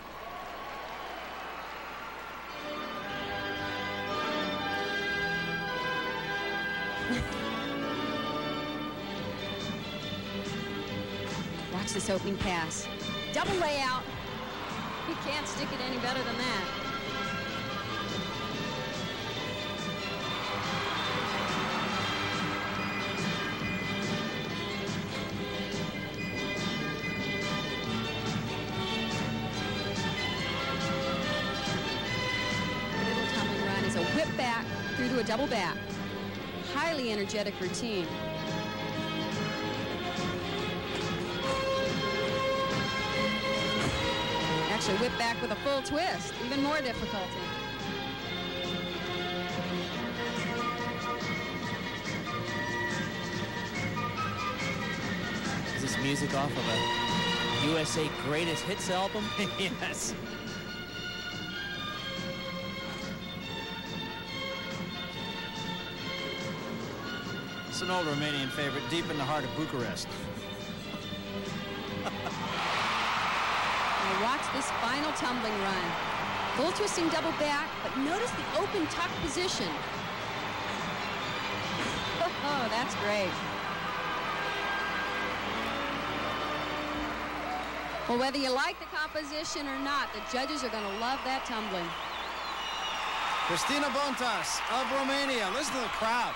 Watch this opening pass. Double layout. You can't stick it any better than that. Middle tumbling run is a whip back through to a double back. Highly energetic routine. Actually whip back with a full twist, even more difficulty. Is this music off of a USA Greatest Hits album? Yes. It's an old Romanian favorite, deep in the heart of Bucharest. Watch this final tumbling run. Full twisting double back, but notice the open tuck position. Oh, that's great. Well, whether you like the composition or not, the judges are going to love that tumbling. Cristina Bontas of Romania. Listen to the crowd.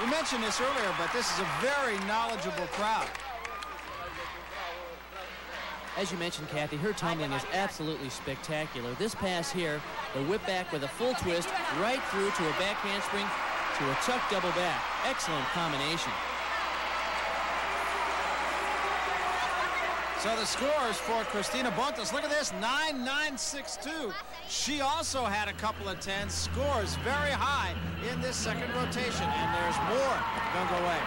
We mentioned this earlier, but this is a very knowledgeable crowd. As you mentioned, Kathy, her tumbling is absolutely spectacular. This pass here, the whip back with a full twist right through to a back handspring to a tuck double back. Excellent combination. So the scores for Cristina Bontas. Look at this, 9.962. She also had a couple of 10s. Scores very high in this second rotation. And there's more. Don't go away.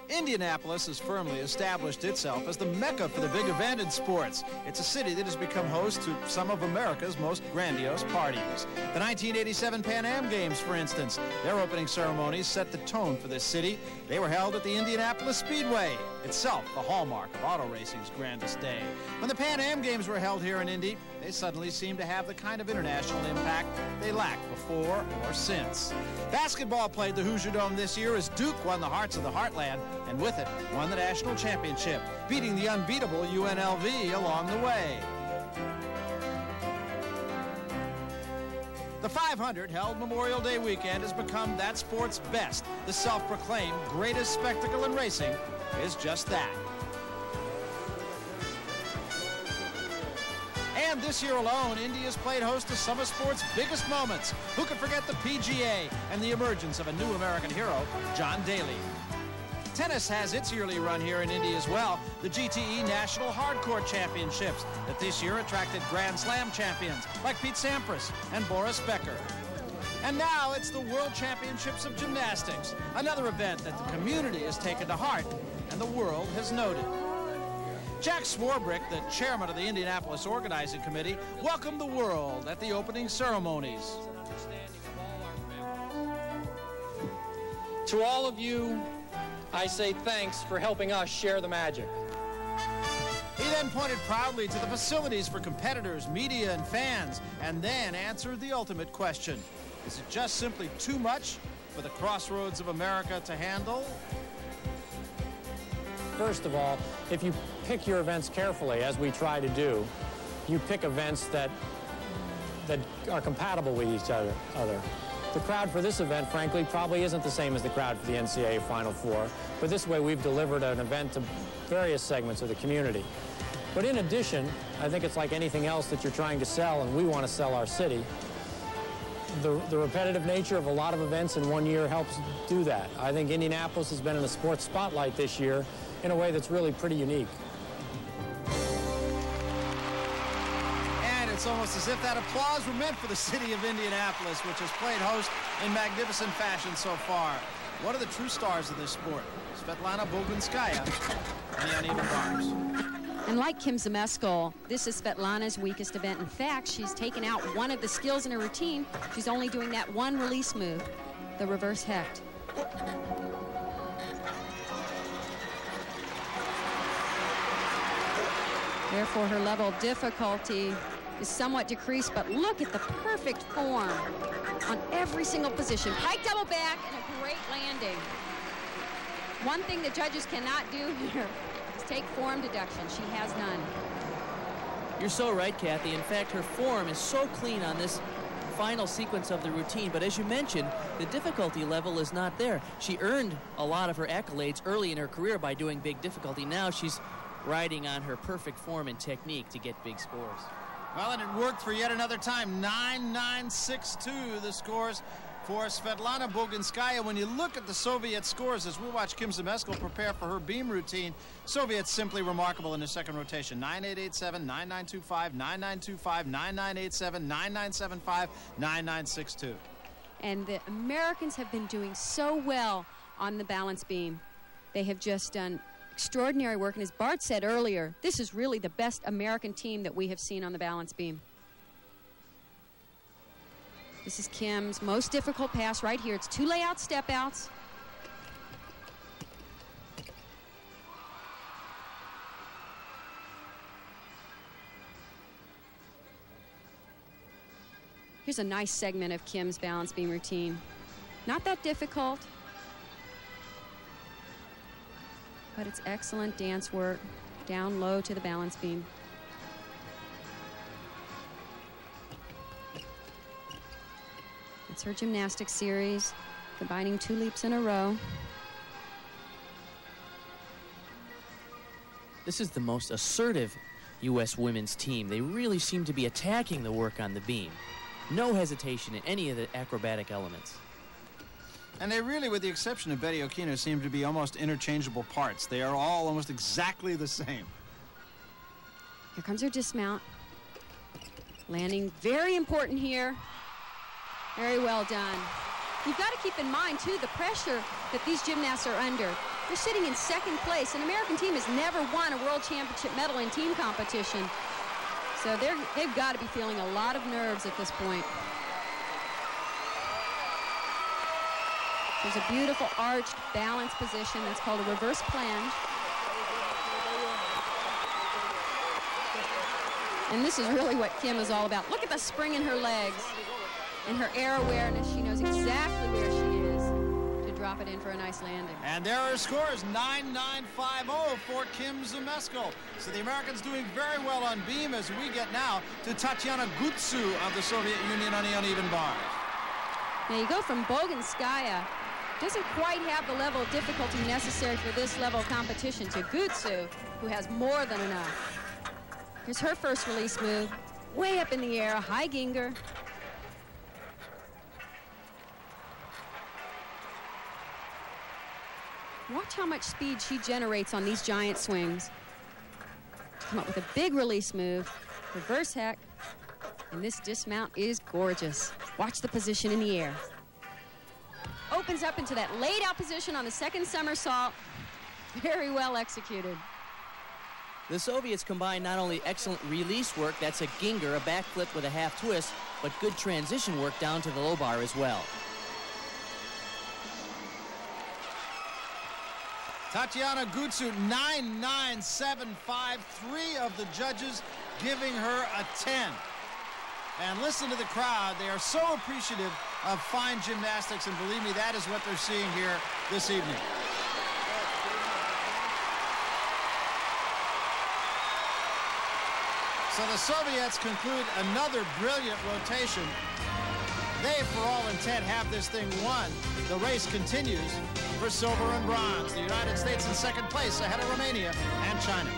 Indianapolis has firmly established itself as the mecca for the big event in sports. It's a city that has become host to some of America's most grandiose parties. The 1987 Pan Am Games, for instance, their opening ceremonies set the tone for this city. They were held at the Indianapolis Speedway, itself the hallmark of auto racing's grandest day. When the Pan Am Games were held here in Indy, they suddenly seemed to have the kind of international impact they lacked before or since. Basketball played the Hoosier Dome this year as Duke won the hearts of the heartland, and with it won the national championship, beating the unbeatable UNLV along the way. The 500 held Memorial Day weekend has become that sport's best. The self-proclaimed greatest spectacle in racing is just that. And this year alone, Indy has played host to some of sport's biggest moments. Who could forget the PGA and the emergence of a new American hero, John Daly? Tennis has its yearly run here in Indy as well, the GTE National Hardcourt Championships that this year attracted Grand Slam champions like Pete Sampras and Boris Becker. And now it's the World Championships of Gymnastics, another event that the community has taken to heart and the world has noted. Jack Swarbrick, the chairman of the Indianapolis Organizing Committee, welcomed the world at the opening ceremonies. To all of you, I say thanks for helping us share the magic. He then pointed proudly to the facilities for competitors, media, and fans, and then answered the ultimate question. Is it just simply too much for the crossroads of America to handle? First of all, if you pick your events carefully, as we try to do, you pick events that are compatible with each other. The crowd for this event, frankly, probably isn't the same as the crowd for the NCAA Final Four, but this way we've delivered an event to various segments of the community. But in addition, I think it's like anything else that you're trying to sell, and we want to sell our city. The repetitive nature of a lot of events in one year helps do that. I think Indianapolis has been in the sports spotlight this year in a way that's really pretty unique. It's almost as if that applause were meant for the city of Indianapolis, which has played host in magnificent fashion so far. One of the true stars of this sport, Svetlana Bogunskaya, on the uneven bars. And like Kim Zmeskal, this is Svetlana's weakest event. In fact, she's taken out one of the skills in her routine. She's only doing that one release move, the reverse hecht. Therefore, her level of difficulty is somewhat decreased, but look at the perfect form on every single position. Pike double back and a great landing. One thing the judges cannot do here is take form deduction. She has none. You're so right, Kathy. In fact, her form is so clean on this final sequence of the routine, but as you mentioned, the difficulty level is not there. She earned a lot of her accolades early in her career by doing big difficulty. Now she's riding on her perfect form and technique to get big scores. Well, and it worked for yet another time. 9-9-6-2 the scores for Svetlana Bogunskaya. When you look at the Soviet scores as we watch Kim Zmeskal prepare for her beam routine, Soviet's simply remarkable in the second rotation. 9-8-8-7, 9-9-2-5, 9-9-2-5, 9-9-8-7, 9-9-7-5, 9-9-6-2. And the Americans have been doing so well on the balance beam. They have just done extraordinary work, and as Bart said earlier, this is really the best American team that we have seen on the balance beam. This is Kim's most difficult pass right here. It's 2 layout step outs. Here's a nice segment of Kim's balance beam routine. Not that difficult, but it's excellent dance work down low to the balance beam. It's her gymnastics series, combining 2 leaps in a row. This is the most assertive U.S. women's team. They really seem to be attacking the work on the beam. No hesitation in any of the acrobatic elements. And they really, with the exception of Betty Okino, seem to be almost interchangeable parts. They are all almost exactly the same. Here comes her dismount. Landing very important here. Very well done. You've got to keep in mind, too, the pressure that these gymnasts are under. They're sitting in second place. An American team has never won a world championship medal in team competition. So they've got to be feeling a lot of nerves at this point. There's a beautiful arched balance position that's called a reverse plunge. And this is really what Kim is all about. Look at the spring in her legs and her air awareness. She knows exactly where she is to drop it in for a nice landing. And there are scores, 9-9-5-0 for Kim Zmeskal. So the Americans doing very well on beam as we get now to Tatiana Gutsu of the Soviet Union on the uneven bars. Now you go from Bogunskaya, doesn't quite have the level of difficulty necessary for this level of competition, to Gutsu, who has more than enough. Here's her first release move, way up in the air, a high ginger. Watch how much speed she generates on these giant swings. Come up with a big release move, reverse hecht, and this dismount is gorgeous. Watch the position in the air. Opens up into that laid out position on the second somersault. Very well executed. The Soviets combine not only excellent release work, that's a ginger, a backflip with a half twist, but good transition work down to the low bar as well. Tatiana Gutsu, 9-9-7-5, 3 of the judges giving her a 10. And listen to the crowd. They are so appreciative of fine gymnastics, and believe me, that is what they're seeing here this evening. So the Soviets conclude another brilliant rotation. They, for all intent, have this thing won. The race continues for silver and bronze. The United States in second place ahead of Romania and China.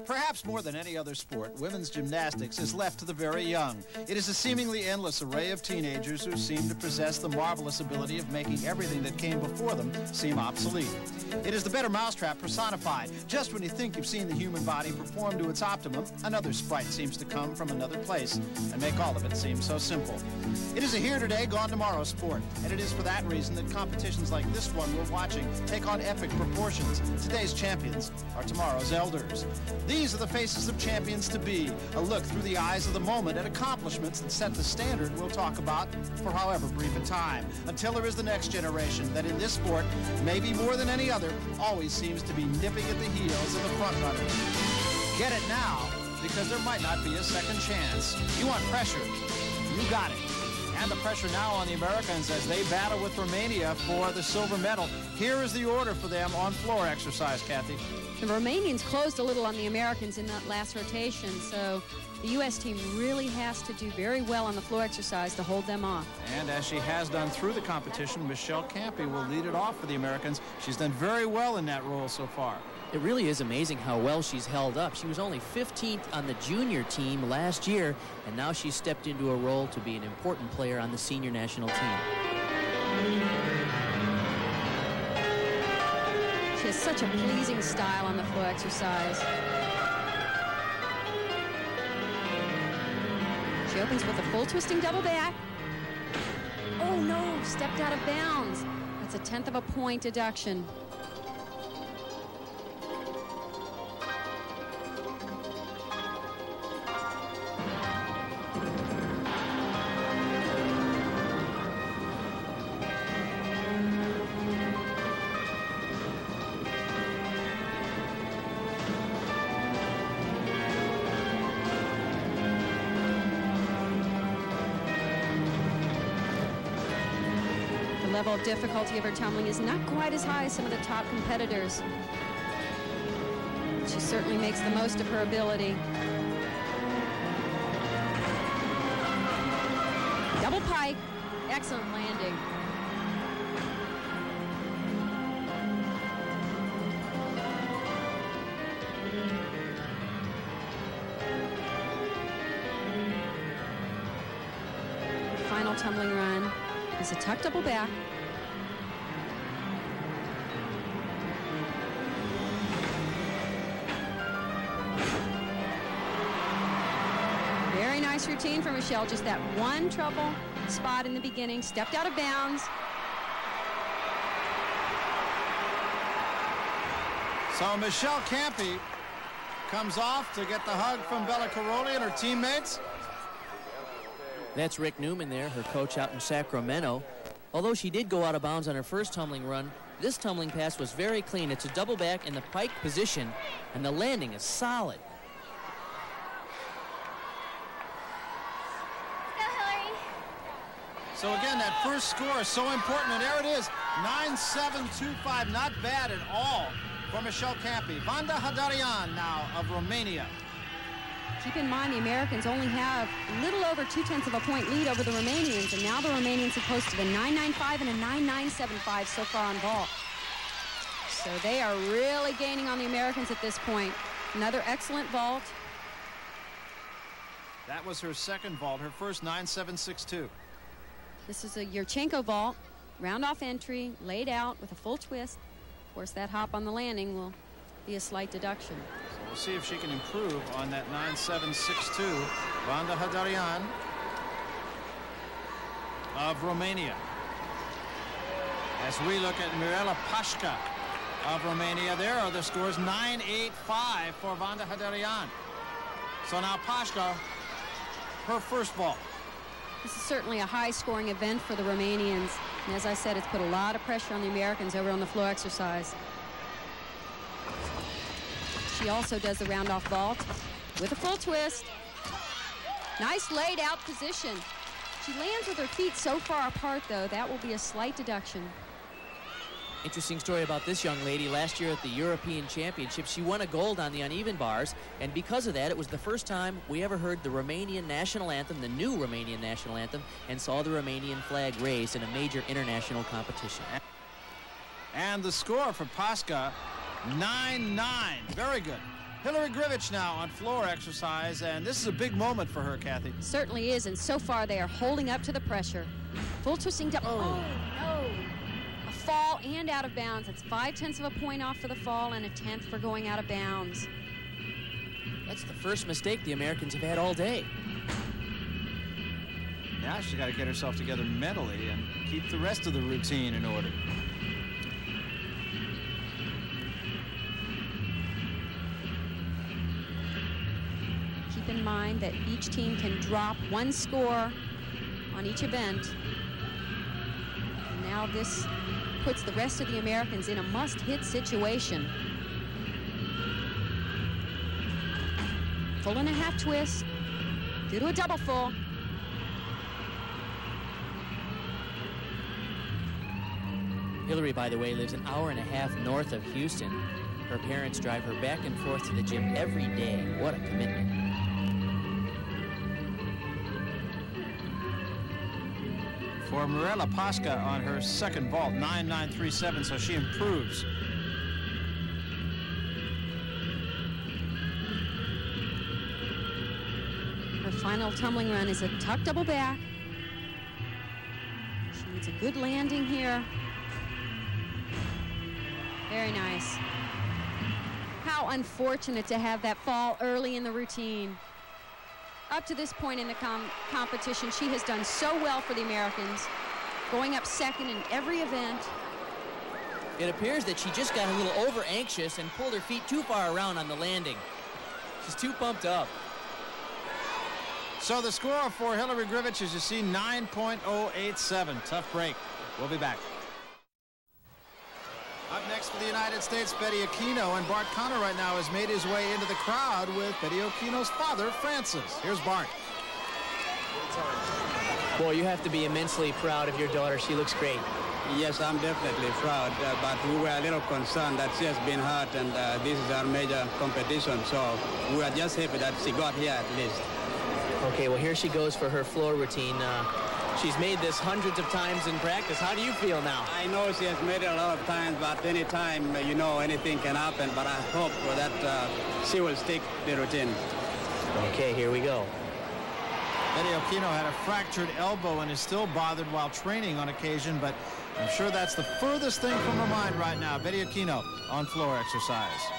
Perhaps Perhaps more than any other sport, women's gymnastics is left to the very young. It is a seemingly endless array of teenagers who seem to possess the marvelous ability of making everything that came before them seem obsolete. It is the better mousetrap personified. Just when you think you've seen the human body perform to its optimum, another sprite seems to come from another place and make all of it seem so simple. It is a here today, gone tomorrow sport, and it is for that reason that competitions like this one we're watching take on epic proportions. Today's champions are tomorrow's elders. These are the faces of champions to be, a look through the eyes of the moment at accomplishments that set the standard we'll talk about for however brief a time, until there is the next generation that in this sport, maybe more than any other, always seems to be nipping at the heels of the front runners. Get it now, because there might not be a second chance. You want pressure? You got it. And the pressure now on the Americans as they battle with Romania for the silver medal. Here is the order for them on floor exercise, Kathy. The Romanians closed a little on the Americans in that last rotation, so the U.S. team really has to do very well on the floor exercise to hold them off. And as she has done through the competition, Michelle Campy will lead it off for the Americans. She's done very well in that role so far. It really is amazing how well she's held up. She was only 15th on the junior team last year, and now she's stepped into a role to be an important player on the senior national team. She has such a pleasing style on the floor exercise. She opens with a full twisting double back. Oh no, stepped out of bounds. That's a 1/10 of a point deduction. The level of difficulty of her tumbling is not quite as high as some of the top competitors. She certainly makes the most of her ability. Double pike, excellent landing. Final tumbling run is a tuck double back. Very nice routine for Michelle. Just that one trouble spot in the beginning. Stepped out of bounds. So Michelle Campy comes off to get the hug from Bella Caroli and her teammates. That's Rick Newman there, her coach out in Sacramento. Although she did go out of bounds on her first tumbling run, this tumbling pass was very clean. It's a double back in the pike position, and the landing is solid. So again, that first score is so important, and there it is, 9-7-2-5, not bad at all for Michelle Campy. Vanda Hadarian now of Romania. Keep in mind, the Americans only have a little over 2/10 of a point lead over the Romanians, and now the Romanians have posted a 9.95 and a 9.975 so far on vault. So they are really gaining on the Americans at this point. Another excellent vault. That was her second vault, her first 9.762. This is a Yurchenko vault, round off entry, laid out with a full twist. Of course, that hop on the landing will be a slight deduction. So we'll see if she can improve on that 9.762. Vanda Hadarian of Romania. As we look at Mirela Pașca of Romania, there are the scores, 9.85 for Vanda Hadarian. So now Pașca, her first vault. This is certainly a high-scoring event for the Romanians. And as I said, it's put a lot of pressure on the Americans over on the floor exercise. She also does the round-off vault with a full twist. Nice laid-out position. She lands with her feet so far apart, though, that will be a slight deduction. Interesting story about this young lady. Last year at the European Championship, she won a gold on the uneven bars, and because of that, it was the first time we ever heard the Romanian national anthem, the new Romanian national anthem, and saw the Romanian flag raised in a major international competition. And the score for Pașca, 9-9. Very good. Hillary Grivich now on floor exercise, and this is a big moment for her, Kathy. Certainly is, and so far they are holding up to the pressure. Full twisting double. Oh, no. A fall and out of bounds. That's 0.5 of a point off for the fall and 1/10 for going out of bounds. That's the first mistake the Americans have had all day. Now she's got to get herself together mentally and keep the rest of the routine in order. Keep in mind that each team can drop one score on each event. And now this puts the rest of the Americans in a must-hit situation. Full and a half twist, due to a double full. Hillary, by the way, lives an hour and a half north of Houston. Her parents drive her back and forth to the gym every day. What a commitment. For Mirella Pasca on her second vault, 9.937, so she improves. Her final tumbling run is a tuck double back. She needs a good landing here. Very nice. How unfortunate to have that fall early in the routine. Up to this point in the competition, she has done so well for the Americans, going up second in every event. It appears that she just got a little over anxious and pulled her feet too far around on the landing. She's too pumped up. So the score for Hillary Grivich, as you see, 9.087. Tough break. We'll be back. Up next for the United States, Betty Aquino, and Bart Connor right now has made his way into the crowd with Betty Aquino's father, Francis. Here's Bart. Boy, you have to be immensely proud of your daughter. She looks great. Yes, I'm definitely proud, but we were a little concerned that she has been hurt, and this is our major competition, so we are just happy that she got here at least. Okay, well, here she goes for her floor routine. She's made this hundreds of times in practice. How do you feel now? I know she has made it a lot of times, but any time, you know, anything can happen, but I hope that she will stick the routine. Okay, here we go. Betty Aquino had a fractured elbow and is still bothered while training on occasion, but I'm sure that's the furthest thing from her mind right now. Betty Aquino on floor exercise.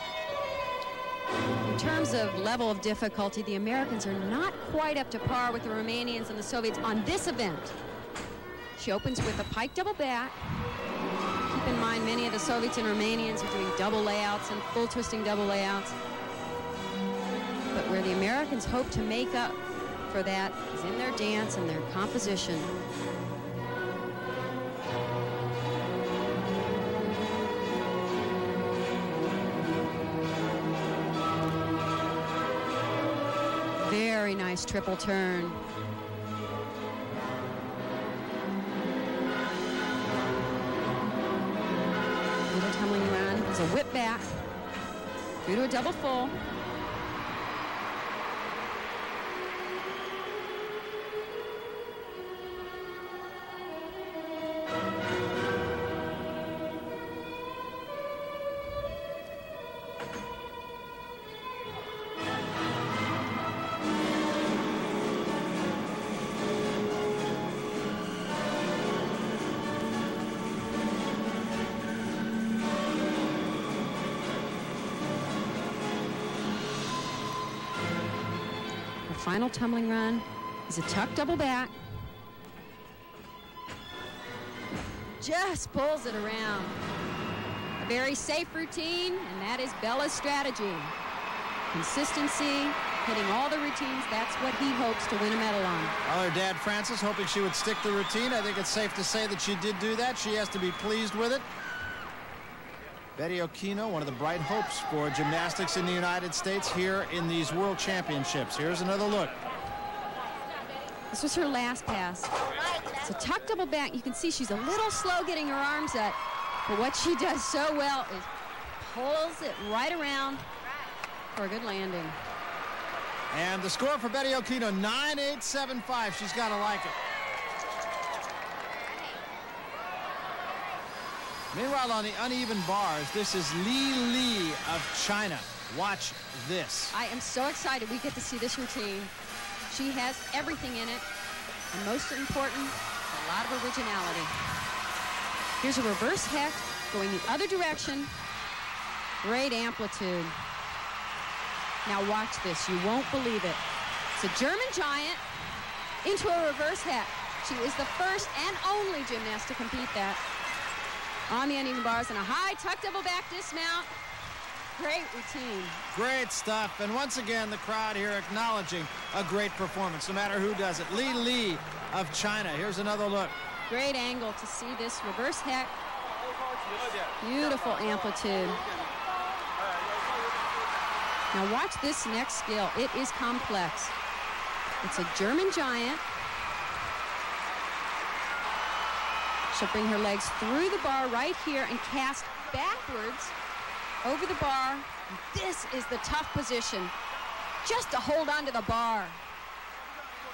In terms of level of difficulty, the Americans are not quite up to par with the Romanians and the Soviets on this event. She opens with a pike double back. Keep in mind, many of the Soviets and Romanians are doing double layouts and full twisting double layouts. But where the Americans hope to make up for that is in their dance and their composition. Very nice triple turn. Little tumbling run. It's a whip back. Through to a double full. Final tumbling run is a tuck double back. Just pulls it around. A very safe routine, and that is Bella's strategy. Consistency, hitting all the routines, that's what he hopes to win a medal on. Well, her dad, Francis, hoping she would stick the routine. I think it's safe to say that she did do that. She has to be pleased with it. Betty Aquino, one of the bright hopes for gymnastics in the United States here in these World Championships. Here's another look. This was her last pass. It's a tuck double back. You can see she's a little slow getting her arms up, but what she does so well is pulls it right around for a good landing. And the score for Betty Aquino, 9.875. She's got to like it. Meanwhile, on the uneven bars, this is Li Li of China. Watch this. I am so excited we get to see this routine. She has everything in it, and most important, a lot of originality. Here's a reverse hecht going the other direction. Great amplitude. Now watch this. You won't believe it. It's a German giant into a reverse hecht. She is the first and only gymnast to compete that. On the uneven bars and a high tuck double back dismount. Great routine. Great stuff. And once again, the crowd here acknowledging a great performance, no matter who does it. Li of China. Here's another look. Great angle to see this reverse hecht. Beautiful amplitude. Now watch this next skill. It is complex. It's a German giant. She'll bring her legs through the bar right here and cast backwards over the bar. This is the tough position. Just to hold onto the bar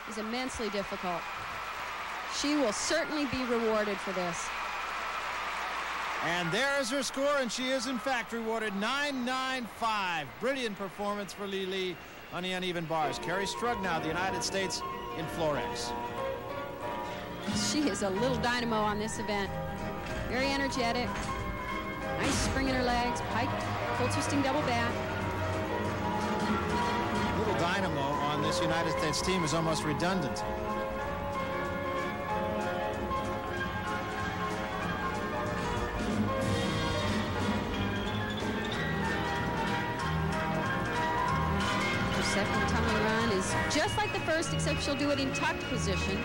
is immensely difficult. She will certainly be rewarded for this. And there's her score, and she is in fact rewarded 9.95. Brilliant performance for Li on the uneven bars. Carrie Strug now, the United States in Florex. She is a little dynamo on this event. Very energetic. Nice spring in her legs, pike, full twisting double back. Little dynamo on this United States team is almost redundant. Her second tumbling run is just like the first, except she'll do it in tucked position.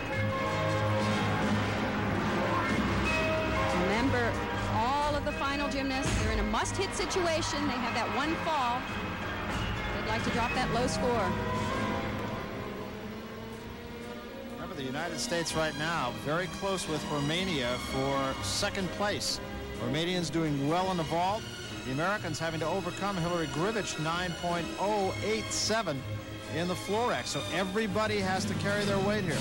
Remember, all of the final gymnasts, they're in a must-hit situation. They have that one fall. They'd like to drop that low score. Remember, the United States right now very close with Romania for second place. Romanians doing well in the vault. The Americans having to overcome Hillary Grivich 9.087 in the Florex. So everybody has to carry their weight here.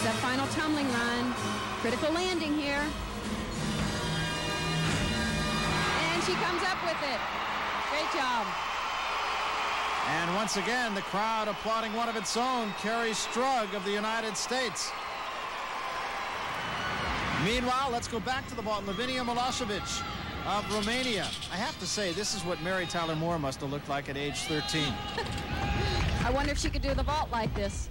That final tumbling run. Critical landing here. And she comes up with it. Great job. And once again, the crowd applauding one of its own, Carrie Strug of the United States. Meanwhile, let's go back to the vault. Lavinia Milosevic of Romania. I have to say, this is what Mary Tyler Moore must have looked like at age 13. I wonder if she could do the vault like this.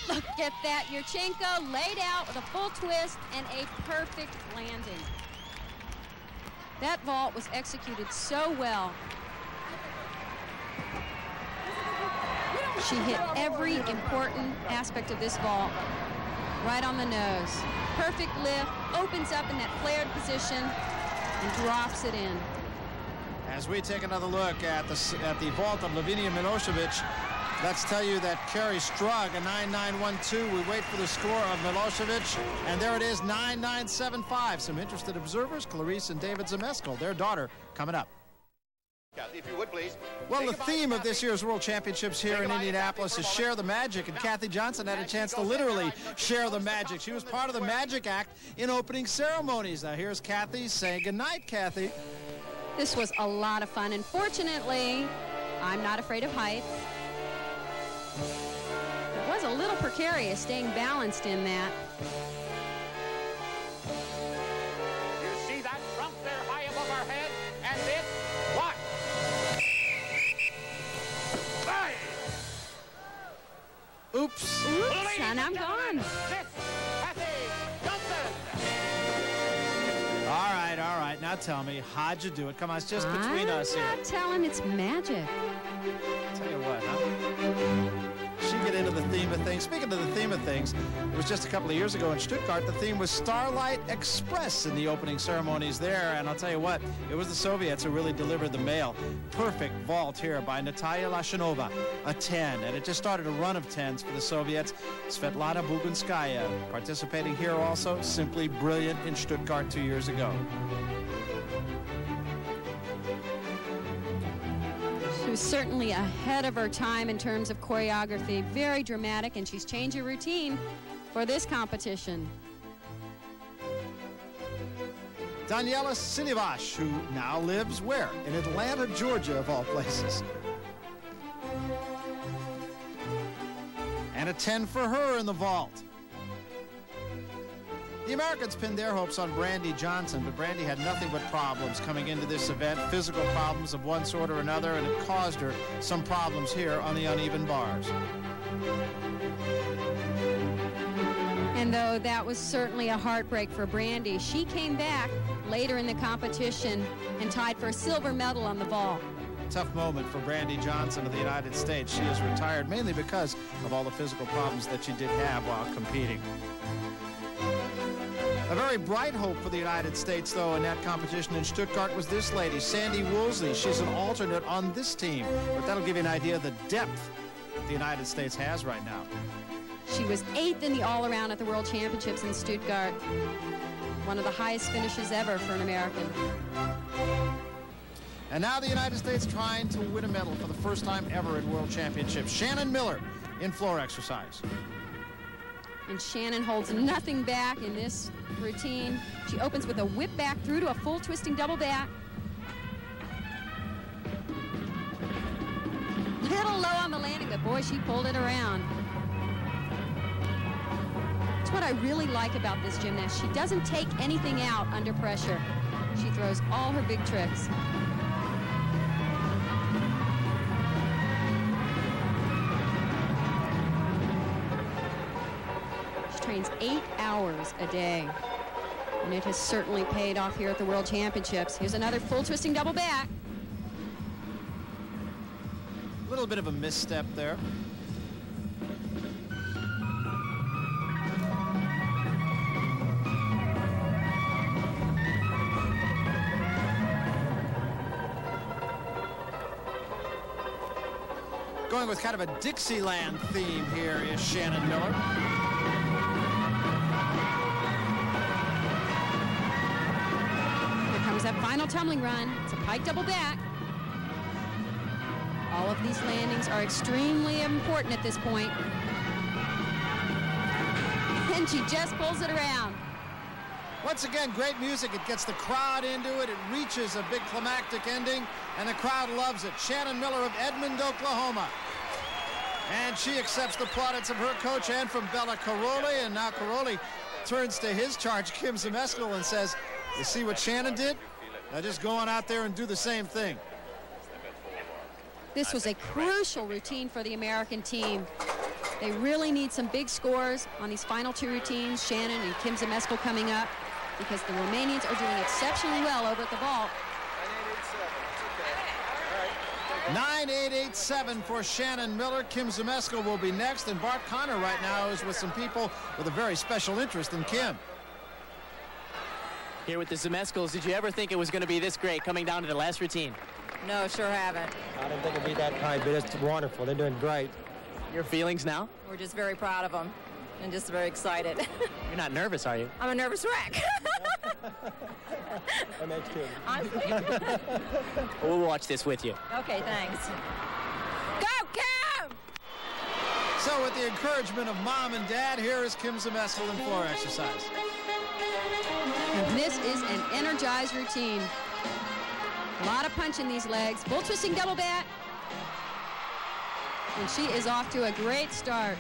Look at that. Yurchenko laid out with a full twist and a perfect landing. That vault was executed so well. She hit every important aspect of this vault right on the nose. Perfect lift, opens up in that flared position, and drops it in. As we take another look at the vault of Lavinia Milosevic, let's tell you that Carrie Strug, a 9.912. We wait for the score of Milosevic, and there it is, 9.975. Some interested observers, Clarice and David Zamesco, their daughter, coming up. Kathy, if you would, please. Well, the theme of this year's World Championships here in Indianapolis is Share the Magic, and Kathy Johnson had a chance to literally share the magic. She was part of the Magic Act in opening ceremonies. Now, here's Kathy saying goodnight, Kathy. This was a lot of fun, and fortunately, I'm not afraid of heights. It was a little precarious staying balanced in that. You see that trunk there high above our head? And this, what? Bang! Oops. Oops, and I'm gone. This, Kathy Johnson! All right. Now tell me, how'd you do it? Come on, it's just between us here. I'm not telling, it's magic. Tell you what, huh? she get into the theme of things? Speaking of the theme of things, it was just a couple of years ago in Stuttgart. The theme was Starlight Express in the opening ceremonies there. And I'll tell you what, it was the Soviets who really delivered the mail. Perfect vault here by Natalia Lashanova, a 10. And it just started a run of 10s for the Soviets. Svetlana Bugunskaya participating here also, simply brilliant in Stuttgart 2 years ago. She was certainly ahead of her time in terms of choreography. Very dramatic, and she's changed her routine for this competition. Daniela Silivash, who now lives where? In Atlanta, Georgia, of all places. And a 10 for her in the vault. The Americans pinned their hopes on Brandy Johnson, but Brandy had nothing but problems coming into this event, physical problems of one sort or another, and it caused her some problems here on the uneven bars. And though that was certainly a heartbreak for Brandy, she came back later in the competition and tied for a silver medal on the vault. Tough moment for Brandy Johnson of the United States. She is retired mainly because of all the physical problems that she did have while competing. A very bright hope for the United States, though, in that competition in Stuttgart was this lady, Sandy Woolsey. She's an alternate on this team, but that'll give you an idea of the depth that the United States has right now. She was 8th in the all-around at the World Championships in Stuttgart. One of the highest finishes ever for an American. And now the United States trying to win a medal for the first time ever at World Championships. Shannon Miller in floor exercise. And Shannon holds nothing back in this routine. She opens with a whip back through to a full twisting double back. Little low on the landing, but boy, she pulled it around. That's what I really like about this gymnast. She doesn't take anything out under pressure. She throws all her big tricks. Trains 8 hours a day, and it has certainly paid off here at the World Championships. Here's another full twisting double back. A little bit of a misstep there. Going with kind of a Dixieland theme here is Shannon Miller. That final tumbling run. It's a pike double back. All of these landings are extremely important at this point. And she just pulls it around. Once again, great music. It gets the crowd into it. It reaches a big climactic ending, and the crowd loves it. Shannon Miller of Edmond, Oklahoma. And she accepts the plaudits of her coach and from Bella Caroli. And now Caroli turns to his charge, Kim Zmeskal, and says, "You see what Shannon did? Now just go on out there and do the same thing." This was a crucial routine for the American team. They really need some big scores on these final two routines, Shannon and Kim Zmeskal coming up, because the Romanians are doing exceptionally well over at the vault. 9.887 for Shannon Miller. Kim Zmeskal will be next, and Bart Connor right now is with some people with a very special interest in Kim. Here with the Zmeskals, did you ever think it was going to be this great coming down to the last routine? No, sure haven't. I didn't think it'd be that high, but it's wonderful. They're doing great. Your feelings now? We're just very proud of them and just very excited. You're not nervous, are you? I'm a nervous wreck. MH2. We'll watch this with you. Okay, thanks. Go, Kim! So with the encouragement of Mom and Dad, here is Kim Zmeskal in floor exercise. And this is an energized routine. A lot of punch in these legs. Full twisting double back. And she is off to a great start.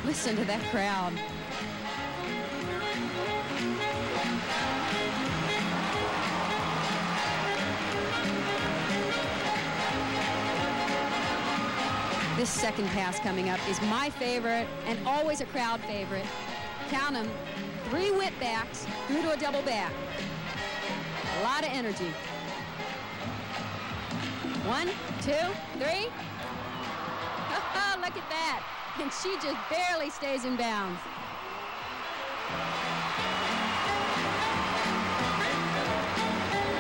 Listen to that crowd. This second pass coming up is my favorite and always a crowd favorite. Count them. 3 whip backs through to a double back. A lot of energy. 1, 2, 3. Look Look at that. And she just barely stays in bounds.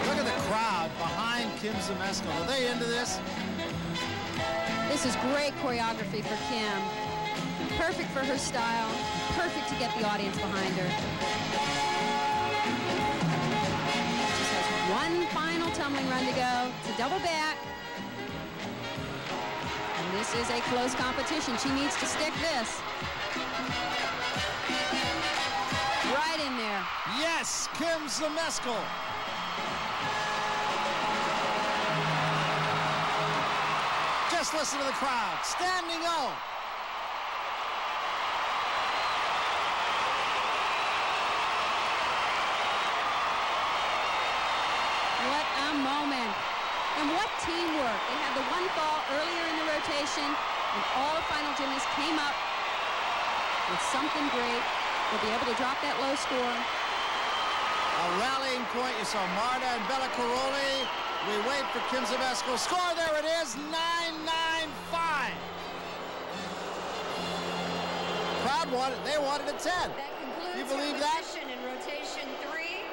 Look at the crowd behind Kim Zmeskal. Are they into this? This is great choreography for Kim. Perfect for her style. Perfect to get the audience behind her. Just has one final tumbling run to go. It's a double back. And this is a close competition. She needs to stick this. Right in there. Yes, Kim Zmeskal. Just listen to the crowd. Standing O. What a moment. And what teamwork. They had the one fall earlier in the rotation, and all the final gymnasts came up with something great. They'll be able to drop that low score. A rallying point. You saw Marta and Bella Caroli. We wait for Kim Zmeskal. Score, there it is, 9.95. Crowd wanted, they wanted a 10. That concludes You believe that? in rotation 3.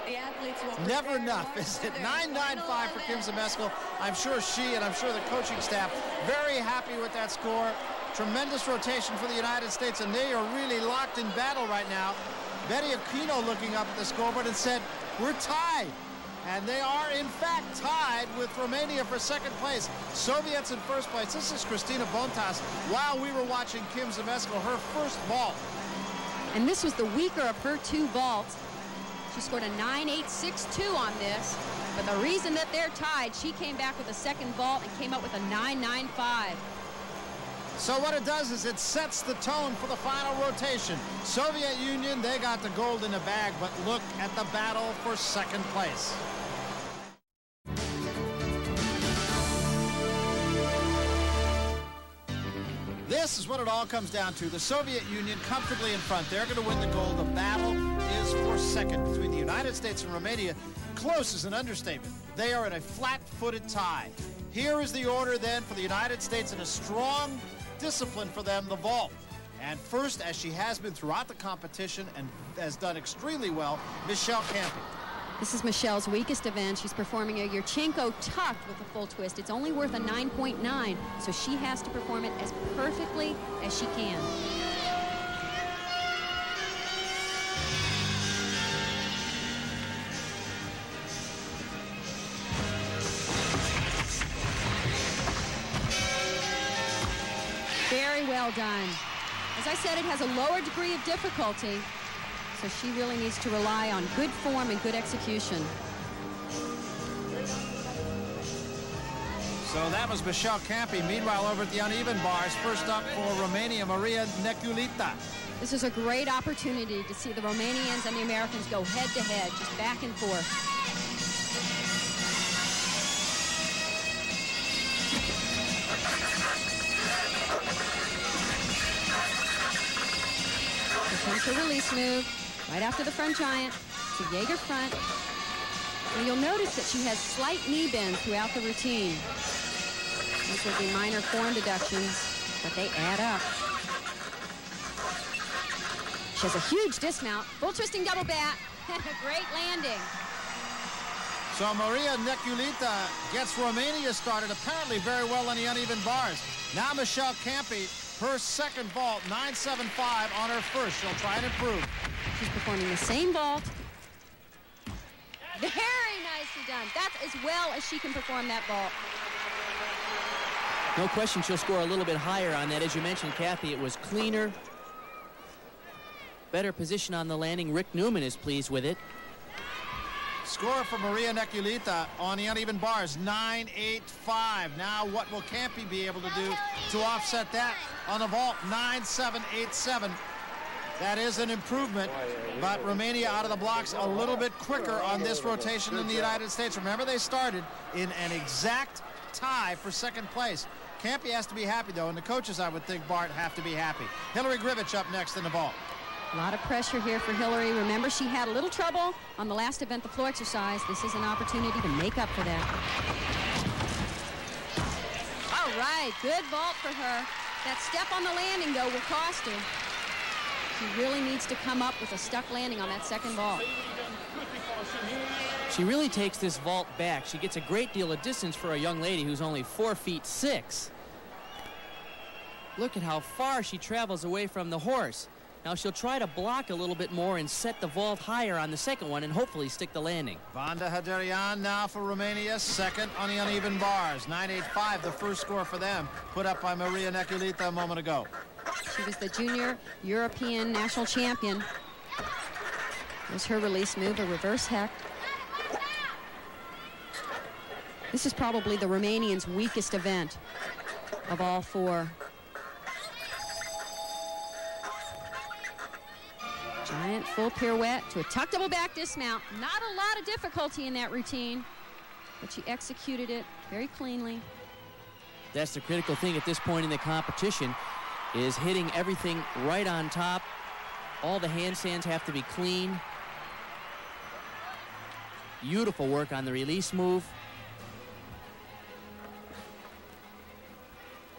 The athletes will Never enough, is it? 9.95 for Kim Zmeskal. I'm sure she and I'm sure the coaching staff very happy with that score. Tremendous rotation for the United States, and they are really locked in battle right now. Betty Aquino looking up at the scoreboard and said, we're tied. And they are, in fact, tied with Romania for second place. Soviets in first place. This is Christina Bontas while we were watching Kim Zmeskal, her first vault. And this was the weaker of her two vaults. She scored a 9.862 on this. But the reason that they're tied, she came back with a second vault and came up with a 9.95. So what it does is it sets the tone for the final rotation. Soviet Union, they got the gold in the bag, but look at the battle for second place. This is what it all comes down to. The Soviet Union comfortably in front. They're going to win the gold. The battle is for second between the United States and Romania. Close is an understatement. They are in a flat-footed tie. Here is the order then for the United States in a strong discipline for them, the vault. And first, as she has been throughout the competition and has done extremely well, Michelle Campi. This is Michelle's weakest event. She's performing a Yurchenko tucked with a full twist. It's only worth a 9.9, so she has to perform it as perfectly as she can. Very well done. As I said, it has a lower degree of difficulty, so she really needs to rely on good form and good execution. So that was Michelle Campi. Meanwhile, over at the uneven bars, first up for Romania, Maria Neculita. This is a great opportunity to see the Romanians and the Americans go head-to-head, just back and forth. Comes her release move right after the front giant. It's a Jaeger front. And you'll notice that she has slight knee bends throughout the routine. These would be minor form deductions, but they add up. She has a huge dismount, full twisting double bat, and a great landing. So Maria Neculita gets Romania started apparently very well on the uneven bars. Now Michelle Campi, her second vault, 9.75 on her first. She'll try and improve. She's performing the same vault. Very nicely done. That's as well as she can perform that vault. No question she'll score a little bit higher on that. As you mentioned, Kathy, it was cleaner. Better position on the landing. Rick Newman is pleased with it. Score for Maria Neculita on the uneven bars, 9.85. Now what will Campi be able to do to offset that on the vault? 9.787. That is an improvement, but Romania out of the blocks a little bit quicker on this rotation than the United States. Remember, they started in an exact tie for second place. Campi has to be happy, though, and the coaches, I would think, Bart, have to be happy. Hillary Grivich up next in the vault. A lot of pressure here for Hillary. Remember, she had a little trouble on the last event, the floor exercise. This is an opportunity to make up for that. All right, good vault for her. That step on the landing, though, will cost her. She really needs to come up with a stuck landing on that second vault. She really takes this vault back. She gets a great deal of distance for a young lady who's only 4'6". Look at how far she travels away from the horse. Now she'll try to block a little bit more and set the vault higher on the second one and hopefully stick the landing. Vanda Haderian now for Romania, second on the uneven bars. 9.85, the first score for them, put up by Maria Neculita a moment ago. She was the junior European national champion. There's her release move, a reverse heck. This is probably the Romanians' weakest event of all four. Giant full pirouette to a tuck double back dismount. Not a lot of difficulty in that routine, but she executed it very cleanly. That's the critical thing at this point in the competition, is hitting everything right on top. All the handstands have to be clean. Beautiful work on the release move.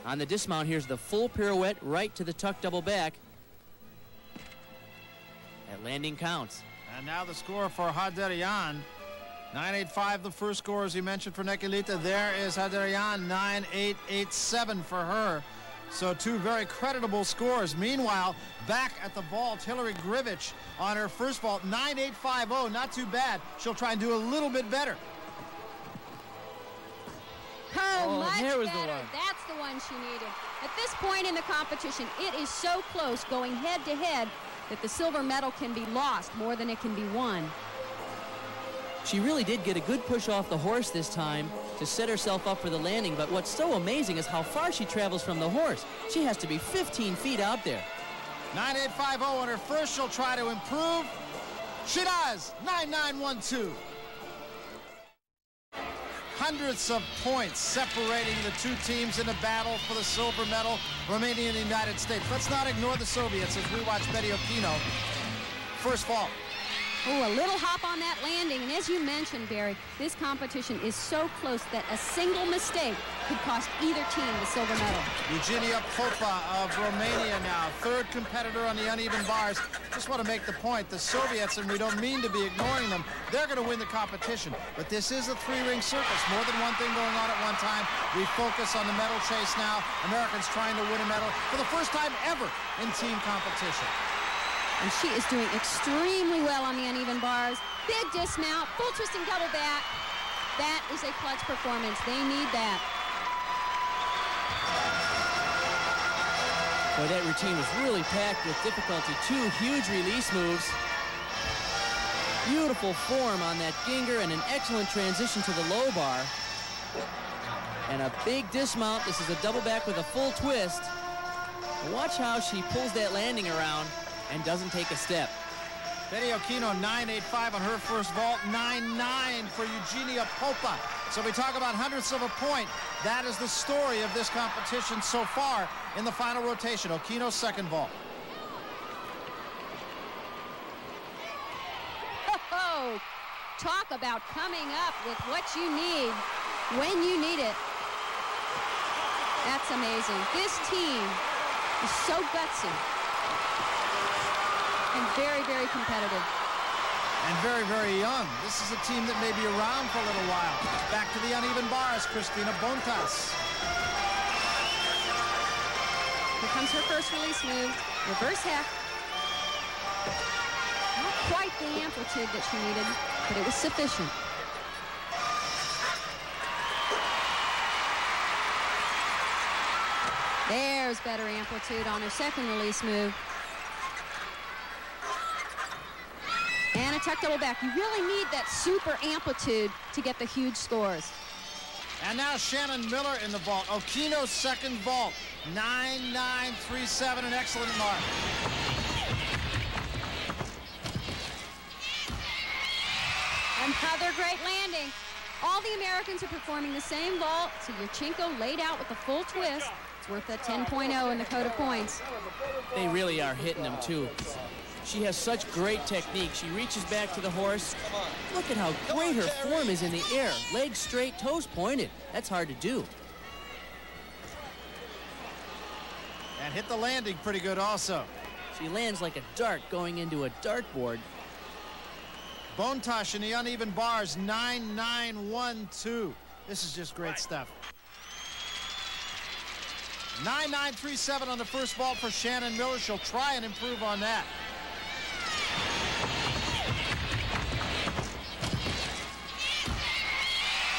On the dismount, here's the full pirouette right to the tuck double back. That landing counts. And now the score for Haderian. 9.85 the first score, as you mentioned, for Neculita. There is Haderian, 9.887 for her. So two very creditable scores. Meanwhile, back at the vault, Hillary Grivich on her first vault, 9.850, not too bad. She'll try and do a little bit better. Much there was better. the one. That's the one she needed. At this point in the competition, it is so close going head to head that the silver medal can be lost more than it can be won. She really did get a good push off the horse this time to set herself up for the landing, but what's so amazing is how far she travels from the horse. She has to be 15 feet out there. 9.850 on her first. She'll try to improve. She does. 9.912. Hundreds of points separating the two teams in a battle for the silver medal, Romania and the United States. Let's not ignore the Soviets as we watch Betty Okino. First vault. Oh, a little hop on that landing. And as you mentioned, Barry, this competition is so close that a single mistake could cost either team the silver medal. Eugenia Popa of Romania now, third competitor on the uneven bars. Just want to make the point, the Soviets, and we don't mean to be ignoring them, they're going to win the competition. But this is a three-ring circus, more than one thing going on at one time. We focus on the medal chase now. Americans trying to win a medal for the first time ever in team competition. And she is doing extremely well on the uneven bars. Big dismount, full twisting double back. That is a clutch performance. They need that. Boy, that routine was really packed with difficulty. Two huge release moves. Beautiful form on that Ginger and an excellent transition to the low bar. And a big dismount. This is a double back with a full twist. Watch how she pulls that landing around and doesn't take a step. Betty Okino, 9.85 on her first vault, 9.9 for Eugenia Popa. So we talk about hundredths of a point. That is the story of this competition so far in the final rotation. Okino's second vault. Oh, talk about coming up with what you need when you need it. That's amazing. This team is so gutsy. And very, very competitive. And very, very young. This is a team that may be around for a little while. Back to the uneven bars, Cristina Bontas. Here comes her first release move. Reverse heck. Not quite the amplitude that she needed, but it was sufficient. There's better amplitude on her second release move. And a tuck double back. You really need that super amplitude to get the huge scores. And now Shannon Miller in the vault. Okino's second vault. 9.937, an excellent mark. Another great landing. All the Americans are performing the same vault, so Yurchenko laid out with a full twist. It's worth a 10.0 in the code of points. They really are hitting them, too. She has such great technique. She reaches back to the horse. Look at how great her form is in the air. Legs straight, toes pointed. That's hard to do. And hit the landing pretty good also. She lands like a dart going into a dartboard. Bontosh in the uneven bars, 9-9-1-2. This is just great stuff. 9-9-3-7 on the first vault for Shannon Miller. She'll try and improve on that.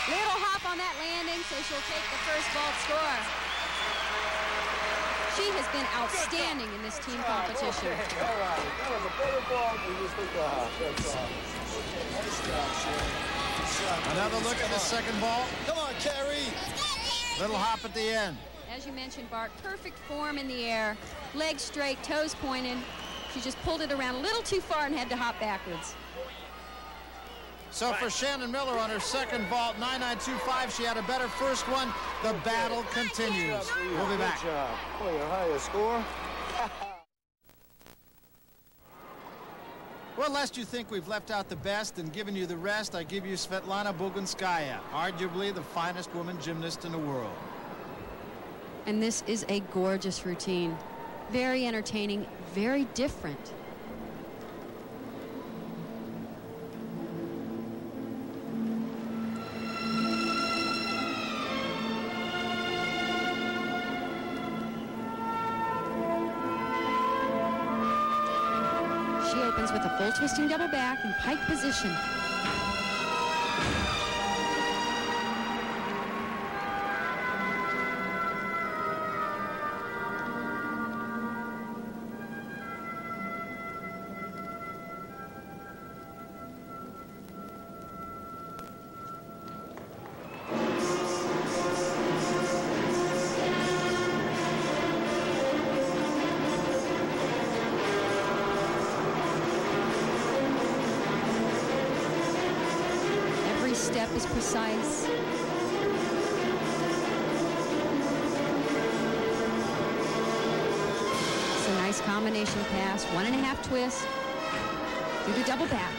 Little hop on that landing, so she'll take the first vault score. She has been outstanding in this team competition. Okay, all right. That was a better ball. We just took the hop. That's all. Another look at the second ball. Come on, Carrie. Little hop at the end. As you mentioned, Bart, perfect form in the air. Legs straight, toes pointed. She just pulled it around a little too far and had to hop backwards. So for Shannon Miller on her second vault, 9-9-2-5, she had a better first one. The battle continues. We'll be back. Good job. Boy, your highest score. Well, lest you think we've left out the best and given you the rest, I give you Svetlana Bogunskaya, arguably the finest woman gymnast in the world. And this is a gorgeous routine. Very entertaining, very different. She opens with a full twisting double back in pike position. Step is precise. It's a nice combination pass, 1.5 twist, through the double back.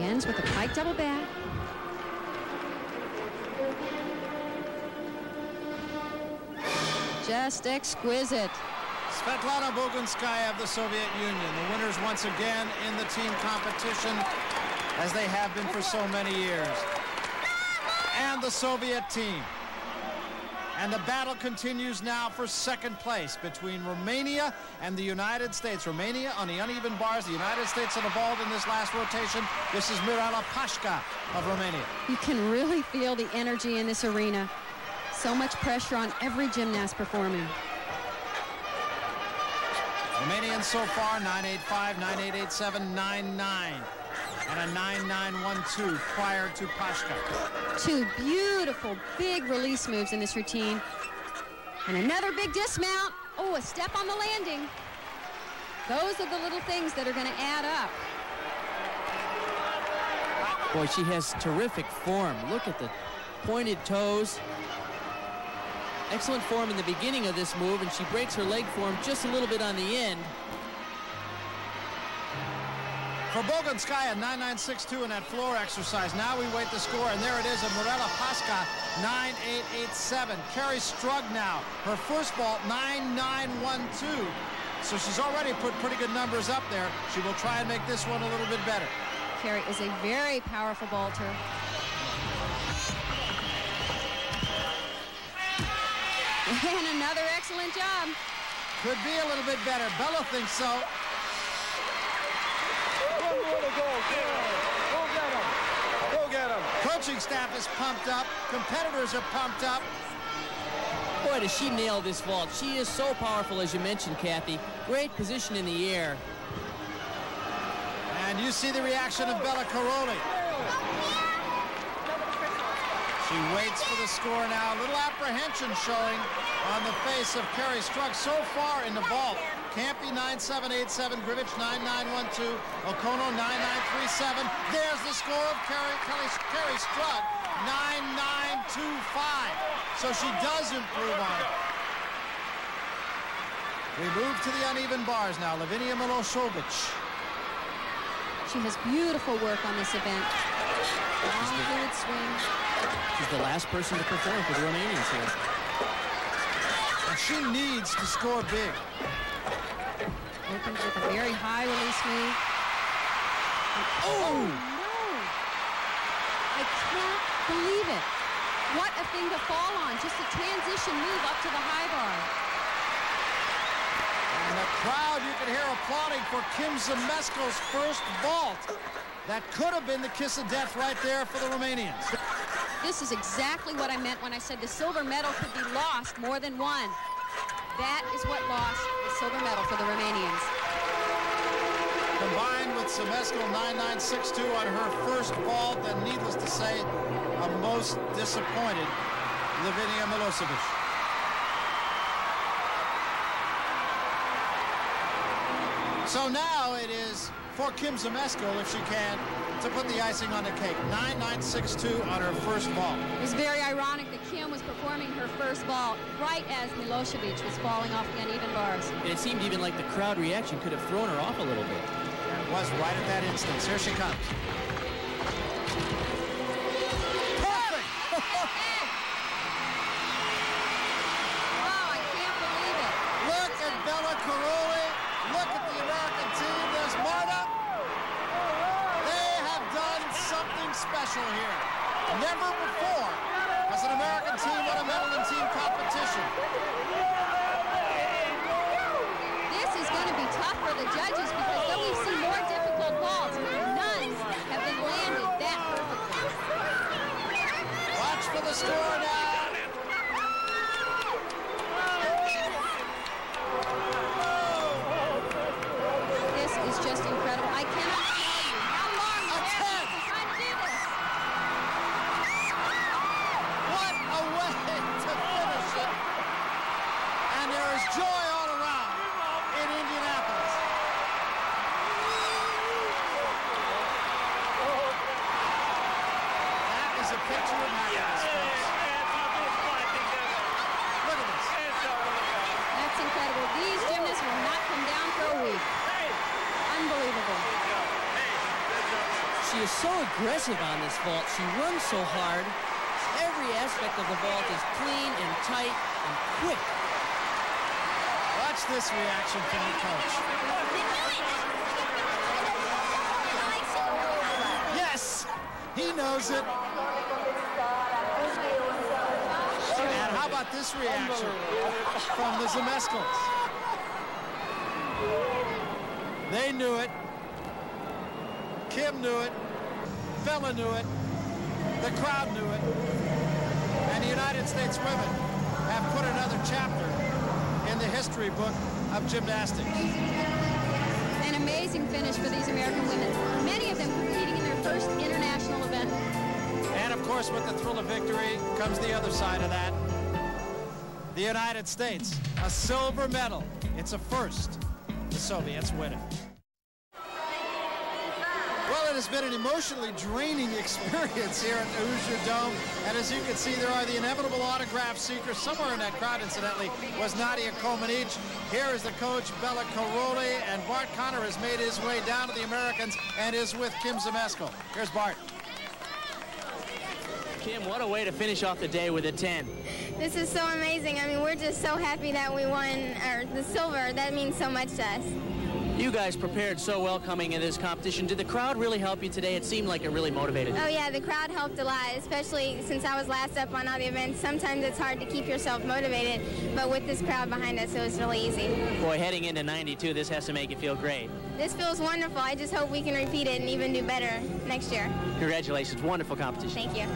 Ends with a pike double back. Just exquisite. Svetlana Bogunskaya of the Soviet Union, the winners once again in the team competition, as they have been for so many years. And the Soviet team. And the battle continues now for second place between Romania and the United States. Romania on the uneven bars. The United States have evolved in this last rotation. This is Mirela Pașca of Romania. You can really feel the energy in this arena. So much pressure on every gymnast performing. Romanians so far, 9-8-5, 9-8-8-7, 9-9. And a 9-9-1-2 prior to Pașca. Two beautiful big release moves in this routine. And another big dismount. Oh, a step on the landing. Those are the little things that are going to add up. Boy, she has terrific form. Look at the pointed toes. Excellent form in the beginning of this move, and she breaks her leg form just a little bit on the end. For Bogunskaya, 9-9-6-2 in that floor exercise. Now we wait the score, and there it is, of Mirela Pașca, 9-8-8-7. Carrie Strug now, her first vault, 9-9-1-2. So she's already put pretty good numbers up there. She will try and make this one a little bit better. Carrie is a very powerful vaulter. And another excellent job. Could be a little bit better. Bella thinks so. One more to go. Go get him. Go get him. Coaching staff is pumped up. Competitors are pumped up. Boy, does she nail this vault. She is so powerful, as you mentioned, Kathy. Great position in the air. And you see the reaction of Bella Caroli. She waits for the score now. A little apprehension showing on the face of Carrie Strug so far in the vault. Campy 9-7-8-7, Grivich 9-9-1-2, Okono 9-9-3-7. There's the score of Carrie Strug, 9.925. So she does improve on it. We move to the uneven bars now. Lavinia Milosevic. She has beautiful work on this event. Long, fluid swing. She's the last person to perform for the Romanians here. And she needs to score big. Opens with a very high release move. Oh, no. I can't believe it. What a thing to fall on. Just a transition move up to the high bar. And the crowd, you can hear applauding for Kim Zmeskal's first vault. That could have been the kiss of death right there for the Romanians. This is exactly what I meant when I said the silver medal could be lost more than won. That is what lost the silver medal for the Romanians. Combined with Zmeskal 9.962 on her first vault, and needless to say, a most disappointed Lavinia Milosevic. So now it is for Kim Zmeskal, if she can, to put the icing on the cake. 9.962 on her first vault. It was very ironic that Kim was performing her first vault right as Milosevic was falling off the uneven bars. And it seemed even like the crowd reaction could have thrown her off a little bit. It was right at that instance. Here she comes. Perfect! Oh, I can't believe it. Look at Bella Caroli. Look at the American team. There's Marta. They have done something special here. Never before has an American team won a medal in team competition. This is going to be tough for the judges because though we've seen more difficult vaults, none have been landed that perfectly. Watch for the score now. This is just incredible. I cannot tell you how long the Americans have been trying to do this. What a way to finish it. And there is joy all around in Indianapolis. That is a picture of happiness, folks. Look at this. That's incredible. These gymnasts will not come down for a week. Unbelievable. She is so aggressive on this vault. She runs so hard. Every aspect of the vault is clean and tight and quick. Watch this reaction from the coach. Yes, he knows it. And how about this reaction from the Zmeskals? They knew it. Kim knew it. Bella knew it. The crowd knew it. And the United States women have put another chapter in the history book of gymnastics. An amazing finish for these American women. Many of them competing in their first international event. And of course, with the thrill of victory comes the other side of that. The United States, a silver medal. It's a first. The Soviets win it. Well, it has been an emotionally draining experience here at the Hoosier Dome. And as you can see, there are the inevitable autograph seekers. Somewhere in that crowd, incidentally, was Nadia Comaneci. Here is the coach, Bella Caroli. And Bart Connor has made his way down to the Americans and is with Kim Zmeskal. Here's Bart. Kim, what a way to finish off the day with a 10. This is so amazing. I mean, we're just so happy that we won the silver. That means so much to us. You guys prepared so well coming in this competition. Did the crowd really help you today? It seemed like it really motivated you. Oh, yeah, the crowd helped a lot, especially since I was last up on all the events. Sometimes it's hard to keep yourself motivated, but with this crowd behind us, it was really easy. Boy, heading into 92, this has to make you feel great. This feels wonderful. I just hope we can repeat it and even do better next year. Congratulations. Wonderful competition. Thank you.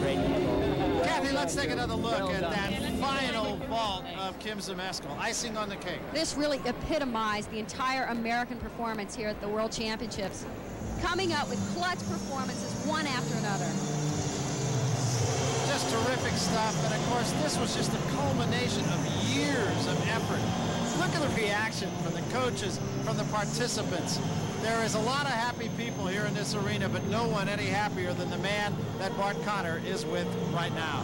Great. Kathy, let's take another look at that final vault of Kim Zmeskal. Icing on the cake. This really epitomized the entire American performance here at the World Championships. Coming up with clutch performances one after another. Just terrific stuff. And of course, this was just the culmination of years of effort. Look at the reaction from the coaches, from the participants. There is a lot of happy people here in this arena, but no one any happier than the man that Bart Connor is with right now.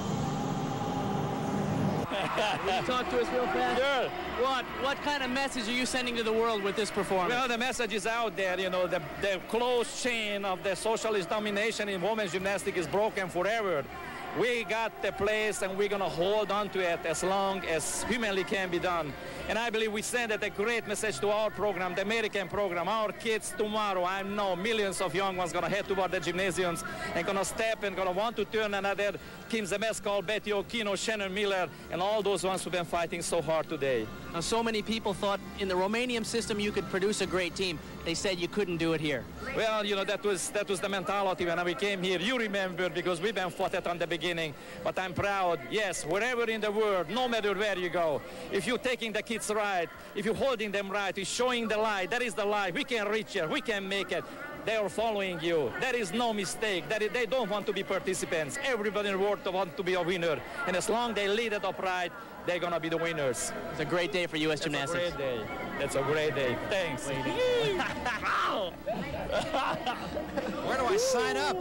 Will you talk to us real fast? Sure. What kind of message are you sending to the world with this performance? Well, the message is out there. You know, the close chain of the socialist domination in women's gymnastics is broken forever. We got the place, and we're going to hold on to it as long as humanly can be done. And I believe we send a great message to our program, the American program. Our kids tomorrow, I know millions of young ones going to head toward the gymnasiums and going to step and going to want to turn another Kim Zmeskal, Betty Okino, Shannon Miller, and all those ones who've been fighting so hard today. Now, so many people thought in the Romanian system you could produce a great team. They said you couldn't do it here. Well, you know, that was the mentality when we came here. You remember, because we've been fought at on the beginning. But I'm proud, yes, wherever in the world, no matter where you go, if you're taking the kids right, if you're holding them right, you're showing the light, that is the light. We can reach it, we can make it. They are following you. There is no mistake. They don't want to be participants. Everybody in the world wants to be a winner. And as long as they lead it up right, they're going to be the winners. It's a great day for U.S. Gymnastics. It's a great day. It's a great day. Thanks. Where do I sign up?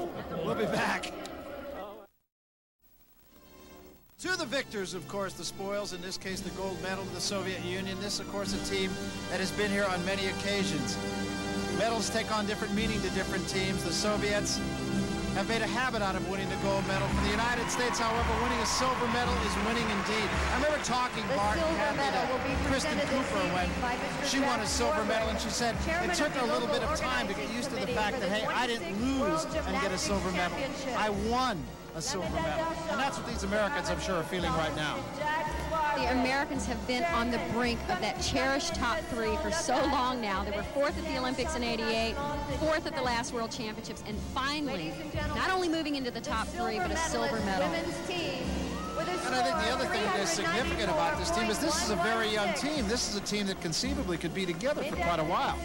We'll be back. To the victors, of course, the spoils, in this case the gold medal to the Soviet Union. This, of course, a team that has been here on many occasions. Medals take on different meaning to different teams. The Soviets have made a habit out of winning the gold medal. For the United States, however, winning a silver medal is winning indeed. I remember talking, Bart, to Kristen Cooper when she won a silver medal, and she said it took her a little bit of time to get used to the fact that, hey, I didn't lose and get a silver medal. I won a silver medal. And that's what these Americans, I'm sure, are feeling right now. The Americans have been on the brink of that cherished top three for so long now. They were fourth at the Olympics in '88, fourth at the last World Championships, and finally, not only moving into the top three, but a silver medal. And I think the other thing that is significant about this team is this is a very young team. This is a team that conceivably could be together for quite a while.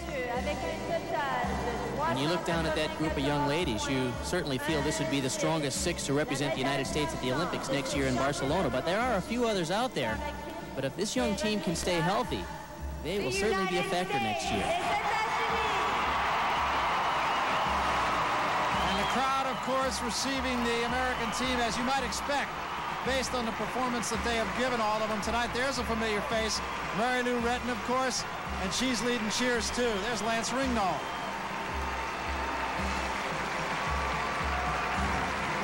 When you look down at that group of young ladies, you certainly feel this would be the strongest six to represent the United States at the Olympics next year in Barcelona. But there are a few others out there. But if this young team can stay healthy, they will certainly be a factor next year. And the crowd, of course, receiving the American team, as you might expect, based on the performance that they have given all of them tonight. There's a familiar face, Mary Lou Retton, of course, and she's leading cheers too. There's Lance Ringnahl.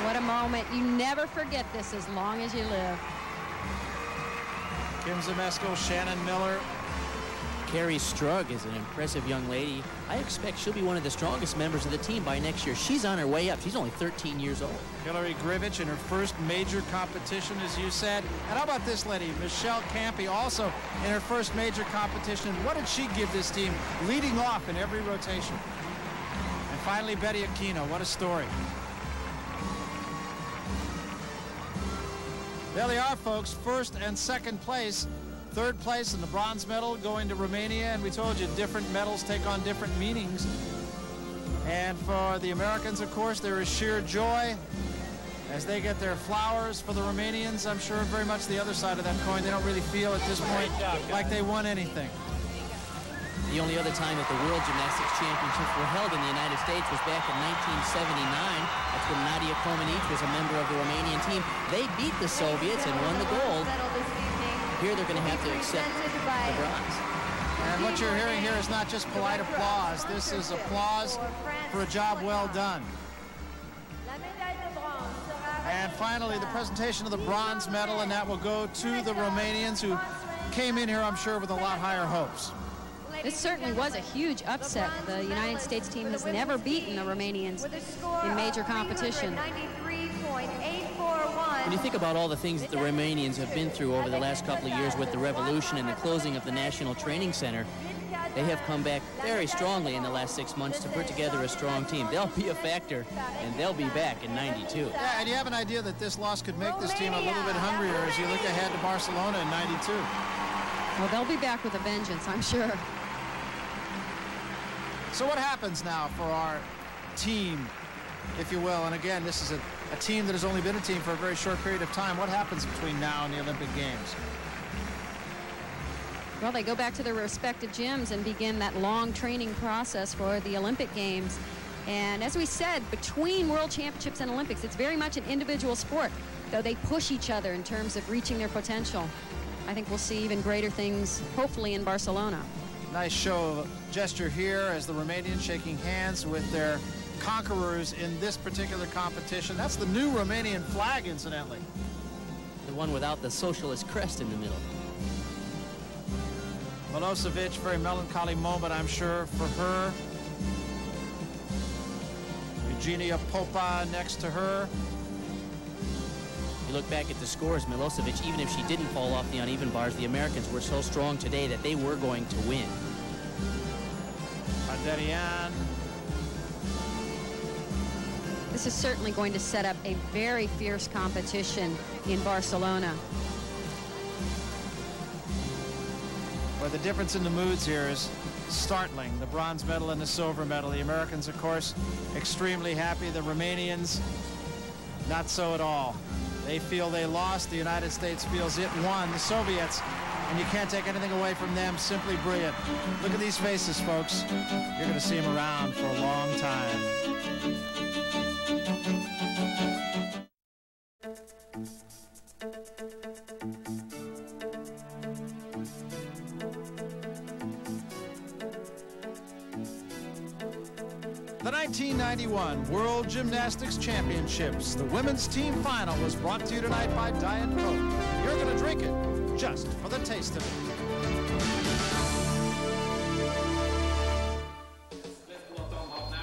What a moment. You never forget this as long as you live. Kim Zmeskal, Shannon Miller. Carrie Strug is an impressive young lady. I expect she'll be one of the strongest members of the team by next year. She's on her way up. She's only 13 years old. Hillary Grivich in her first major competition, as you said. And how about this lady, Michelle Campy, also in her first major competition. What did she give this team, leading off in every rotation? And finally, Betty Okino. What a story. There they are, folks. First and second place. Third place in the bronze medal going to Romania, and we told you different medals take on different meanings. And for the Americans, of course, there is sheer joy as they get their flowers. For the Romanians, I'm sure very much the other side of that coin. They don't really feel at this point like they won anything. The only other time that the World Gymnastics Championships were held in the United States was back in 1979. That's when Nadia Comaneci was a member of the Romanian team. They beat the Soviets and won the gold. Here they're going to have to accept the bronze. And what you're hearing here is not just polite applause. This is applause for a job well done. And finally, the presentation of the bronze medal, and that will go to the Romanians, who came in here, I'm sure, with a lot higher hopes. This certainly was a huge upset. The United States team has never beaten the Romanians in major competition. When you think about all the things that the Romanians have been through over the last couple of years with the revolution and the closing of the National Training Center, they have come back very strongly in the last 6 months to put together a strong team. They'll be a factor, and they'll be back in '92. Yeah, and you have an idea that this loss could make this team a little bit hungrier as you look ahead to Barcelona in '92. Well, they'll be back with a vengeance, I'm sure. So what happens now for our team, if you will? And again, this is a team that has only been a team for a very short period of time. What happens between now and the Olympic Games? Well, they go back to their respective gyms and begin that long training process for the Olympic Games. And as we said, between World Championships and Olympics, it's very much an individual sport, though they push each other in terms of reaching their potential. I think we'll see even greater things, hopefully, in Barcelona. Nice show of gesture here as the Romanians shaking hands with their conquerors in this particular competition. That's the new Romanian flag, incidentally. The one without the socialist crest in the middle. Milosevic, very melancholy moment, I'm sure, for her. Eugenia Popa next to her. You look back at the scores, Milosevic, even if she didn't fall off the uneven bars, the Americans were so strong today that they were going to win. Arderian. This is certainly going to set up a very fierce competition in Barcelona. Well, the difference in the moods here is startling. The bronze medal and the silver medal. The Americans, of course, extremely happy. The Romanians, not so at all. They feel they lost. The United States feels it won. The Soviets, and you can't take anything away from them, simply brilliant. Look at these faces, folks. You're going to see them around for a long time. The 1991 World Gymnastics Championships. The women's team final was brought to you tonight by Diet Coke. You're going to drink it just for the taste of it.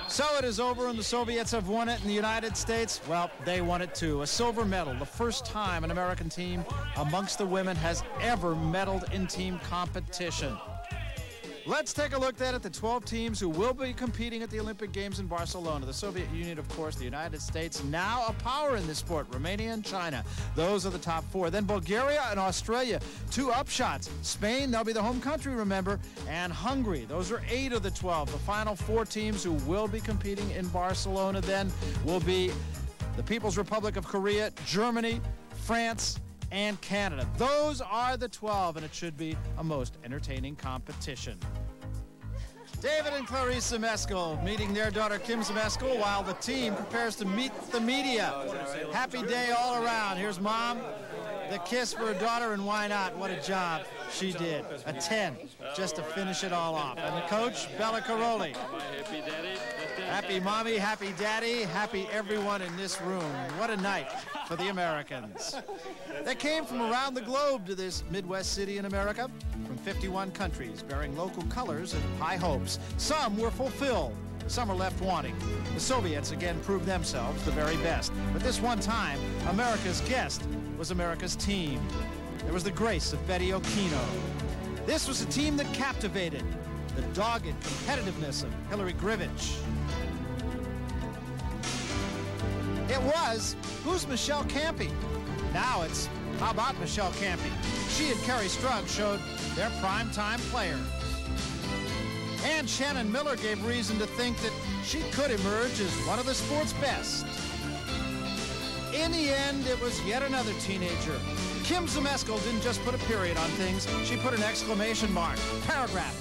So it is over, and the Soviets have won it, and the United States, well, they won it too. A silver medal, the first time an American team amongst the women has ever medaled in team competition. Let's take a look then at the 12 teams who will be competing at the Olympic Games in Barcelona. The Soviet Union, of course, the United States, now a power in this sport. Romania and China, those are the top four. Then Bulgaria and Australia, two upshots. Spain, they'll be the home country, remember, and Hungary. Those are 8 of the 12. The final 4 teams who will be competing in Barcelona then will be the People's Republic of Korea, Germany, France, and Canada. Those are the 12, and it should be a most entertaining competition. David and Clarissa Meskel meeting their daughter Kim Meskel while the team prepares to meet the media. Happy day all around. Here's mom, the kiss for her daughter, and why not? What a job she did. A 10 just to finish it all off. And the coach, Bella Caroli. Happy mommy, happy daddy, happy everyone in this room. What a night for the Americans. They came from around the globe to this Midwest city in America, from 51 countries, bearing local colors and high hopes. Some were fulfilled, some are left wanting. The Soviets again proved themselves the very best. But this one time, America's guest was America's team. There was the grace of Betty Okino. This was a team that captivated, the dogged competitiveness of Hillary Grivich. It was, who's Michelle Campy? Now it's, how about Michelle Campy? She and Carrie Strug showed their primetime players. And Shannon Miller gave reason to think that she could emerge as one of the sport's best. In the end, it was yet another teenager. Kim Zmeskal didn't just put a period on things, she put an exclamation mark, paragraph,